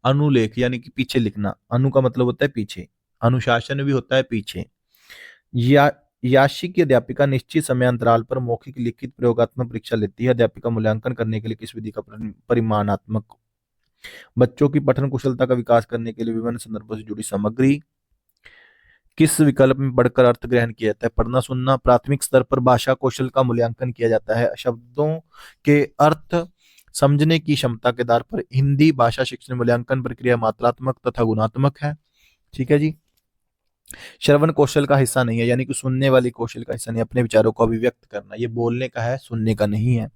अनुलेख यानी कि पीछे लिखना। अनु का मतलब होता है पीछे, अनुशासन भी होता है पीछे। या याशी की अध्यापिका निश्चित समय अंतराल पर मौखिक लिखित प्रयोगात्मक परीक्षा लेती है। अध्यापिका मूल्यांकन करने के लिए किस विधि का परिमाणात्मक? बच्चों की पठन कुशलता का विकास करने के लिए विभिन्न संदर्भों से जुड़ी सामग्री। किस विकल्प में पढ़कर अर्थ ग्रहण किया जाता है? पढ़ना सुनना। प्राथमिक स्तर पर भाषा कौशल का मूल्यांकन किया जाता है शब्दों के अर्थ समझने की क्षमता के आधार पर। हिंदी भाषा शिक्षण मूल्यांकन प्रक्रिया मात्रात्मक तथा गुणात्मक है। ठीक है जी। श्रवण कौशल का हिस्सा नहीं है, यानी कि सुनने वाली कौशल का हिस्सा नहीं। अपने विचारों को अभिव्यक्त करना, ये बोलने का है, सुनने का नहीं है।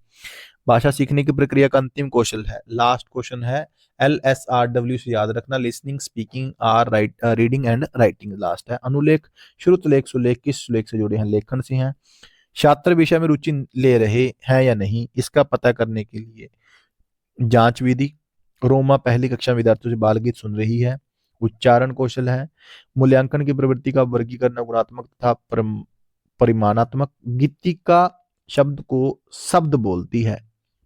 भाषा सीखने की प्रक्रिया का अंतिम कौशल है, लास्ट क्वेश्चन है LSRW से याद रखना, listening, speaking, reading and writing last है। अनुलेख, श्रुतलेख, सुलेख किस सुलेख से जुड़े हैं? लेखन से हैं। छात्र विषय में रुचि ले रहे हैं या नहीं, इसका पता करने के लिए जांच विधि। रोमा पहली कक्षा में विद्यार्थियों से बाल गीत सुन रही है। उच्चारण कौशल है। मूल्यांकन की प्रवृत्ति का वर्गीकरण गुणात्मक तथा परिमाणात्मक। गीतिका शब्द को शब्द बोलती है।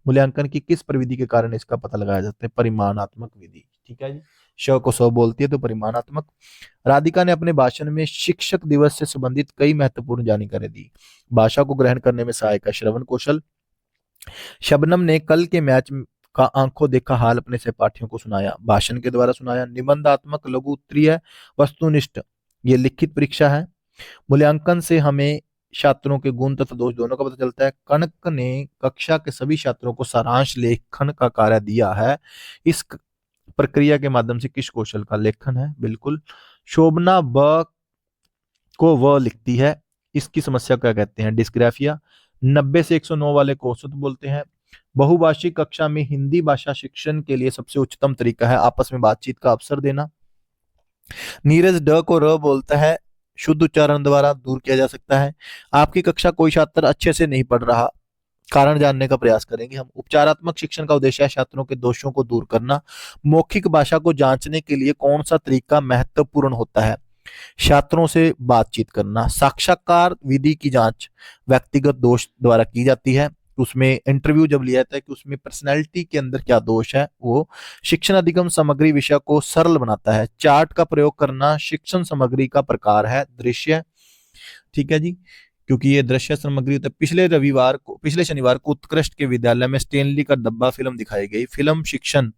मूल्यांकन की किस प्रविधि के कारण इसका पता लगाया जाता है? परिमाणात्मक विधि। ठीक है जी। श को सौ बोलती है तो परिमाणात्मक। राधिका ने अपने भाषण में शिक्षक दिवस से संबंधित कई महत्वपूर्ण जानकारी दी। भाषा को ग्रहण करने में सहायक है श्रवण कौशल। शबनम ने कल के मैच का आंखों देखा हाल अपने सहपाठियों को सुनाया। भाषण के द्वारा सुनाया। निबंधात्मक, लघु उत्तरीय, वस्तुनिष्ठ, ये लिखित परीक्षा है। मूल्यांकन से हमें छात्रों के गुण तथा दोष दोनों का पता चलता है। कनक ने कक्षा के सभी छात्रों को सारांश लेखन का कार्य दिया है। इस प्रक्रिया के माध्यम से किस कौशल का लेखन है? बिल्कुल। शोभना ब को व लिखती है, इसकी समस्या क्या कहते हैं? डिस्ग्राफिया। 90 से 109 वाले को औसत बोलते हैं। बहुभाषिक कक्षा में हिंदी भाषा शिक्षण के लिए सबसे उच्चतम तरीका है आपस में बातचीत का अवसर देना। नीरज ड को र बोलता है, शुद्ध उच्चारण द्वारा दूर किया जा सकता है। आपकी कक्षा कोई छात्र अच्छे से नहीं पढ़ रहा, कारण जानने का प्रयास करेंगे हम। उपचारात्मक शिक्षण का उद्देश्य है छात्रों के दोषों को दूर करना। मौखिक भाषा को जांचने के लिए कौन सा तरीका महत्वपूर्ण होता है? छात्रों से बातचीत करना। साक्षात्कार विधि की जांच व्यक्तिगत दोष द्वारा की जाती है। उसमें इंटरव्यू जब लिया जाता है कि उसमें पर्सनैलिटी के अंदर क्या दोष है, वो शिक्षण अधिगम सामग्री विषय को सरल बनाता है। चार्ट का प्रयोग करना शिक्षण सामग्री का प्रकार है। दृश्य, ठीक है जी, क्योंकि ये दृश्य सामग्री होता है। पिछले शनिवार को उत्कृष्ट के विद्यालय में स्टेनली का डब्बा फिल्म दिखाई गई। फिल्म शिक्षण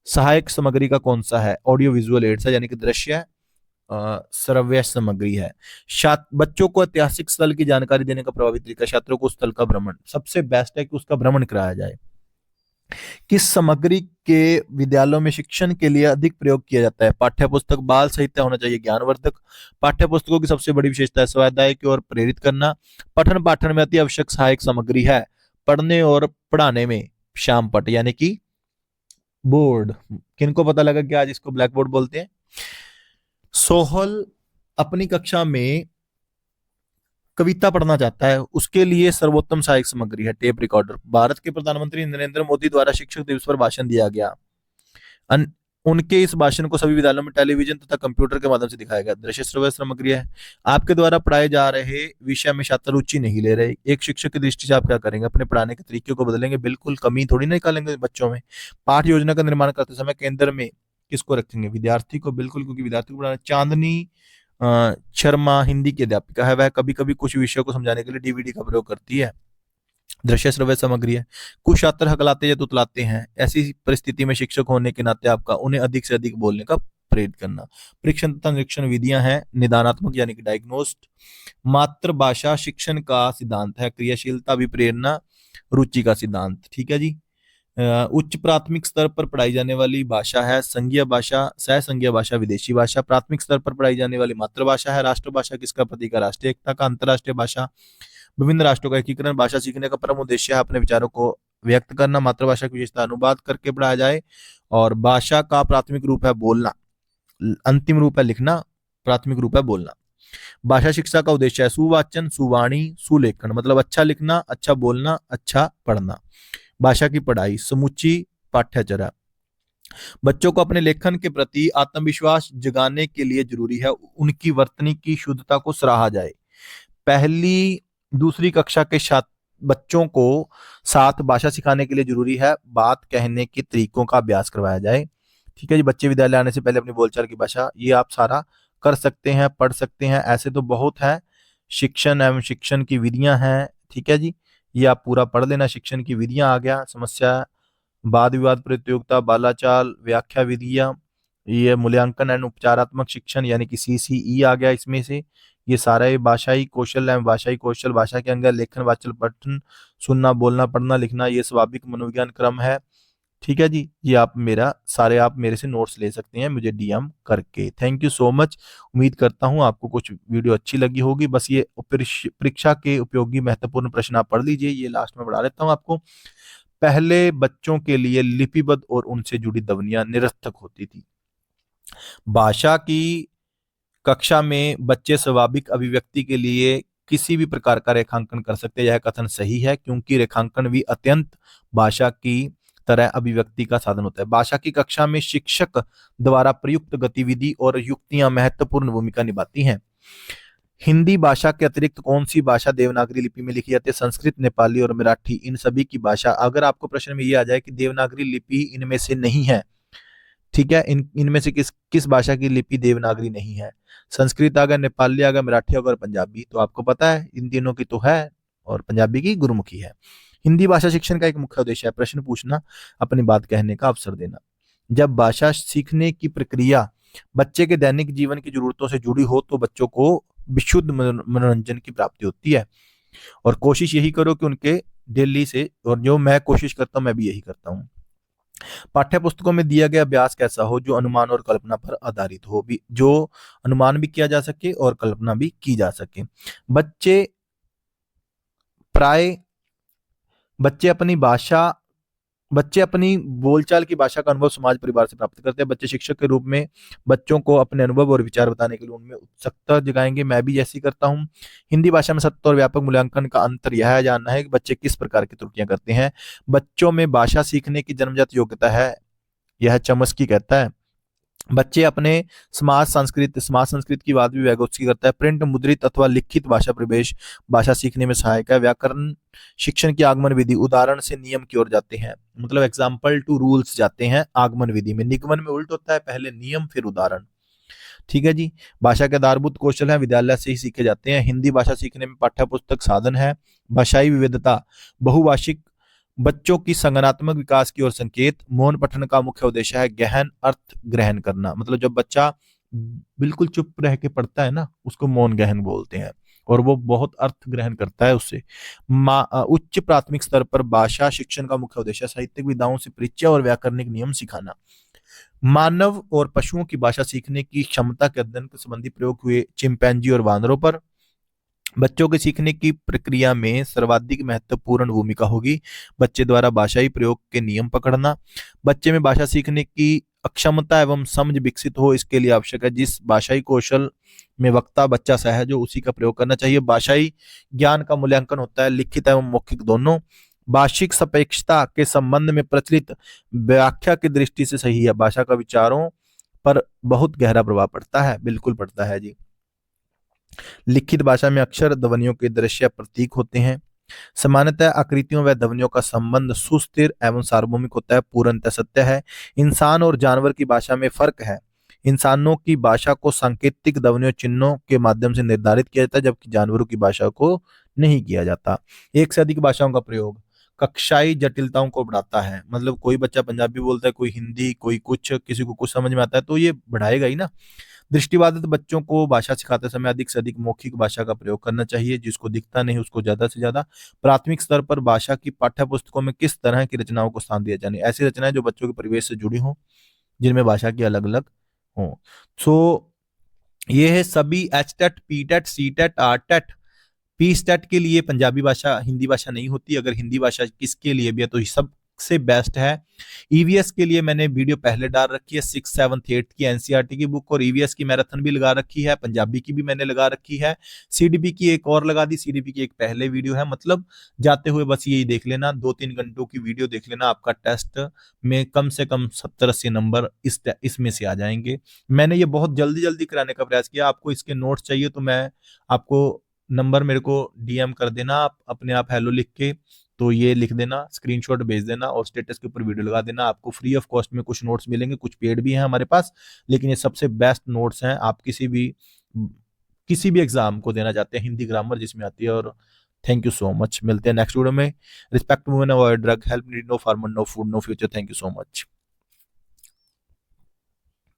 सहायक सामग्री का कौन सा है? ऑडियो विजुअल एड्स है, यानी कि दृश्य श्रव्य सामग्री है। बच्चों को ऐतिहासिक स्थल की जानकारी देने का प्रभावी तरीका, छात्रों को उस स्थल का भ्रमण, सबसे बेस्ट है कि उसका भ्रमण कराया जाए। किस सामग्री के विद्यालयों में शिक्षण के लिए अधिक प्रयोग किया जाता है? पाठ्य पुस्तक, बाल साहित्य होना चाहिए ज्ञानवर्धक। पाठ्य पुस्तकों की सबसे बड़ी विशेषता है स्वाध्याय की ओर प्रेरित करना। पठन पाठन में अति आवश्यक सहायक सामग्री है। पढ़ने और पढ़ाने में श्याम पट यानी कि बोर्ड। किनको पता लगा कि आज इसको ब्लैक बोर्ड बोलते हैं? सोहल अपनी कक्षा में कविता पढ़ना चाहता है, उसके लिए सर्वोत्तम सहायक सामग्री है टेप रिकॉर्डर। भारत के प्रधानमंत्री नरेंद्र मोदी द्वारा शिक्षक दिवस पर भाषण दिया गया। उनके इस भाषण को सभी विद्यालयों में टेलीविजन तथा कंप्यूटर के माध्यम से दिखाया गया। दृश्य श्रव्य सामग्री है। आपके द्वारा पढ़ाए जा रहे विषय में छात्र रुचि नहीं ले रहे, एक शिक्षक की दृष्टि से आप क्या करेंगे? अपने पढ़ाने के तरीके को बदलेंगे, बिल्कुल कमी थोड़ी ना निकालेंगे बच्चों में। पाठ योजना का निर्माण करते समय केंद्र में किसको रखेंगे? विद्यार्थी को, बिल्कुल, क्योंकि विद्यार्थी को पढ़ाना। चांदनी शर्मा हिंदी की अध्यापिका है, वह कभी कभी कुछ विषयों को समझाने के लिए डीवीडी का प्रयोग करती है। दृश्य श्रव्य सामग्री है। कुछ छात्र हकलाते या तुतलाते हैं, ऐसी परिस्थिति में शिक्षक होने के नाते आपका उन्हें अधिक से अधिक बोलने का प्रेरित करना। परीक्षण तथा निरीक्षण विधियां हैं निदानात्मक यानी कि डायग्नोस्ट। मातृभाषा शिक्षण का सिद्धांत है। क्रियाशीलता भी प्रेरणा रुचि का सिद्धांत। ठीक है जी। उच्च प्राथमिक स्तर पर पढ़ाई जाने वाली भाषा है संघीय भाषा, सह संघीय भाषा, विदेशी भाषा। प्राथमिक स्तर पर पढ़ाई जाने वाली मातृभाषा है। राष्ट्रभाषा किसका प्रतीक है? राष्ट्रीय एकता का। अंतरराष्ट्रीय भाषा विभिन्न राष्ट्रों का एकीकरण। भाषा सीखने का परम उद्देश्य है अपने विचारों को व्यक्त करना। मातृभाषा की विशेषता अनुवाद करके पढ़ाया जाए। और भाषा का प्राथमिक रूप है बोलना, अंतिम रूप है लिखना, प्राथमिक रूप है बोलना। भाषा शिक्षा का उद्देश्य है सुवाचन, सुवाणी, सुलेखन, मतलब अच्छा लिखना, अच्छा बोलना, अच्छा पढ़ना। भाषा की पढ़ाई समूची पाठ्यचर्या बच्चों को अपने लेखन के प्रति आत्मविश्वास जगाने के लिए जरूरी है उनकी वर्तनी की शुद्धता को सराहा जाए। पहली दूसरी कक्षा के बच्चों को साथ भाषा सिखाने के लिए जरूरी है बात कहने के तरीकों का अभ्यास करवाया जाए। ठीक है जी। बच्चे विद्यालय आने से पहले अपनी बोलचाल की भाषा, ये आप सारा कर सकते हैं, पढ़ सकते हैं, ऐसे तो बहुत है। शिक्षण एवं शिक्षण की विधियां हैं। ठीक है जी, ये आप पूरा पढ़ लेना। शिक्षण की विधियां आ गया, समस्या, वाद विवाद प्रतियोगिता, बालाचाल, व्याख्या विधियां, ये मूल्यांकन एंड उपचारात्मक शिक्षण यानी कि CCE आ गया इसमें से। ये सारा ये भाषाई कौशल एवं भाषाई कौशल, भाषा के अंग लेखन, वाचन, पठन, सुनना, बोलना, पढ़ना, लिखना, ये स्वाभाविक मनोविज्ञान क्रम है। ठीक है जी। ये आप मेरे से नोट्स ले सकते हैं मुझे DM करके। Thank you so much. उम्मीद करता हूं आपको कुछ वीडियो अच्छी लगी होगी। बस ये परीक्षा के उपयोगी महत्वपूर्ण प्रश्न आप पढ़ लीजिए। ये लास्ट में बढ़ा देता हूं आपको। पहले बच्चों के लिए लिपिबद्ध और उनसे जुड़ी ध्वनियां निरर्थक होती थी। भाषा की कक्षा में बच्चे स्वाभाविक अभिव्यक्ति के लिए किसी भी प्रकार का रेखांकन कर सकते हैं। यह कथन सही है क्योंकि रेखांकन भी अत्यंत भाषा की तरह अभिव्यक्ति का साधन होता है। भाषा की कक्षा में शिक्षक द्वारा प्रयुक्त गतिविधि और युक्तियां महत्वपूर्ण भूमिका निभाती हैं। हिंदी भाषा के अतिरिक्त कौन सी भाषा देवनागरी लिपि में लिखी जाती है? संस्कृत, नेपाली और मराठी, इन सभी की भाषा। अगर आपको प्रश्न में ये आ जाए कि देवनागरी लिपि इनमें से नहीं है, ठीक है, इनमें से किस भाषा की लिपि देवनागरी नहीं है? संस्कृत आ गया, नेपाली आ गया, मराठी और पंजाबी, तो आपको पता है इन तीनों की तो है, और पंजाबी की गुरुमुखी है। हिंदी भाषा शिक्षण का एक मुख्य उद्देश्य है प्रश्न पूछना, अपनी बात कहने का अवसर देना। जब भाषा सीखने की प्रक्रिया बच्चे के दैनिक जीवन की जरूरतों से जुड़ी हो तो बच्चों को विशुद्ध मनोरंजन की प्राप्ति होती है। और कोशिश यही करो कि उनके डेली से, और जो मैं कोशिश करता हूं मैं भी यही करता हूं, पाठ्य पुस्तकों में दिया गया अभ्यास कैसा हो जो अनुमान और कल्पना पर आधारित हो, भी जो अनुमान भी किया जा सके और कल्पना भी की जा सके। बच्चे अपनी बोलचाल की भाषा का अनुभव समाज परिवार से प्राप्त करते हैं। बच्चे शिक्षक के रूप में बच्चों को अपने अनुभव और विचार बताने के लिए उनमें उत्सुकता जगाएंगे। मैं भी ऐसी करता हूं। हिंदी भाषा में सत्य और व्यापक मूल्यांकन का अंतर यह जानना है कि बच्चे किस प्रकार की त्रुटियां करते हैं। बच्चों में भाषा सीखने की जन्मजात योग्यता है, यह चमस्की कहता है। बच्चे अपने समाज संस्कृत की बात भी वैगोत्सकी करता है। प्रिंट, मुद्रित अथवा लिखित भाषा प्रवेश भाषा सीखने में सहायक है। व्याकरण शिक्षण की आगमन विधि, उदाहरण से नियम की ओर जाते हैं, मतलब एग्जाम्पल टू रूल्स जाते हैं आगमन विधि में। निगमन में उल्ट होता है, पहले नियम फिर उदाहरण। ठीक है जी। भाषा के आधारभूत कौशल है, विद्यालय से ही सीखे जाते हैं। हिंदी भाषा सीखने में पाठ्य पुस्तक साधन है। भाषाई विविधता, बहुभाषिक बच्चों की संज्ञानात्मक विकास की ओर संकेत। मौन पठन का मुख्य उद्देश्य है गहन अर्थ ग्रहण करना, मतलब जब बच्चा बिल्कुल चुप रह के पढ़ता है ना, उसको मौन गहन बोलते हैं, और वो बहुत अर्थ ग्रहण करता है उससे। उच्च प्राथमिक स्तर पर भाषा शिक्षण का मुख्य उद्देश्य है साहित्यिक विधाओं से परिचय और व्याकरणिक नियम सिखाना। मानव और पशुओं की भाषा सीखने की क्षमता के अध्ययन के संबंधी प्रयोग हुए चिंपैंजी और वानरों पर। बच्चों के सीखने की प्रक्रिया में सर्वाधिक महत्वपूर्ण भूमिका होगी बच्चे द्वारा भाषाई प्रयोग के नियम पकड़ना। बच्चे में भाषा सीखने की अक्षमता एवं समझ विकसित हो, इसके लिए आवश्यक है जिस भाषाई कौशल में वक्ता बच्चा सहज हो उसी का प्रयोग करना चाहिए। भाषाई ज्ञान का मूल्यांकन होता है लिखित एवं मौखिक दोनों। भाषिक सापेक्षता के संबंध में प्रचलित व्याख्या की दृष्टि से सही है। भाषा का विचारों पर बहुत गहरा प्रभाव पड़ता है, बिल्कुल पड़ता है जी। लिखित भाषा में अक्षर ध्वनियों के दृश्य प्रतीक होते हैं। सामान्यतः आकृतियों व ध्वनियों का संबंध सुस्थिर एवं सार्वभौमिक होता है, पूर्णतः सत्य है। इंसान और जानवर की भाषा में फर्क है। इंसानों की भाषा को सांकेतिक ध्वनियों चिन्हों के माध्यम से निर्धारित किया जाता है, जबकि जानवरों की भाषा को नहीं किया जाता। एक से अधिक भाषाओं का प्रयोग कक्षाई जटिलताओं को बढ़ाता है। मतलब कोई बच्चा पंजाबी बोलता है, कोई हिंदी, कोई कुछ, किसी को कुछ समझ में आता है, तो ये बढ़ाएगा ही ना। दृष्टिबाधित बच्चों को भाषा सिखाते समय अधिक से अधिक मौखिक भाषा का प्रयोग करना चाहिए। जिसको दिखता नहीं उसको ज्यादा से ज्यादा। प्राथमिक स्तर पर भाषा की पाठ्य पुस्तकों में किस तरह की रचनाओं को स्थान दिया जाए? ऐसी रचनाएं जो बच्चों के परिवेश से जुड़ी हों, जिनमें भाषा की अलग अलग हों। सो ये है सभी H TET, P TET, C TET, R TET, P STET के लिए पंजाबी भाषा, हिंदी भाषा नहीं होती। अगर हिंदी भाषा किसके लिए भी है तो ये सबसे बेस्ट है। ईवीएस के लिए मैंने वीडियो पहले डाल रखी है, 6, 7, 8 की एनसीईआरटी की बुक, और ईवीएस की मैराथन भी लगा रखी है, पंजाबी की भी मैंने लगा रखी है। सीडीपी की एक और लगा दी, सीडीपी की एक पहले वीडियो है। मतलब जाते हुए बस यही देख लेना, 2-3 घंटों की वीडियो देख लेना, आपका टेस्ट में कम से कम 70-80 नंबर इसमें से आ जाएंगे। मैंने ये बहुत जल्दी जल्दी कराने का प्रयास किया। आपको इसके नोट्स चाहिए तो मैं आपको नंबर मेरे को डीएम कर देना, आप अपने आप हेलो लिख के, तो ये लिख देना, स्क्रीनशॉट भेज देना और स्टेटस के ऊपर वीडियो लगा देना। आपको फ्री ऑफ कॉस्ट में कुछ नोट्स मिलेंगे, कुछ पेड भी हैं हमारे पास, लेकिन ये सबसे बेस्ट नोट्स हैं। आप किसी भी एग्जाम को देना चाहते हैं, हिंदी ग्रामर जिसमें आती है। और थैंक यू सो मच, मिलते हैं नेक्स्ट वीडियो में। Respect women, avoid drug, help need, no farmer, no food, no future. Thank you so much.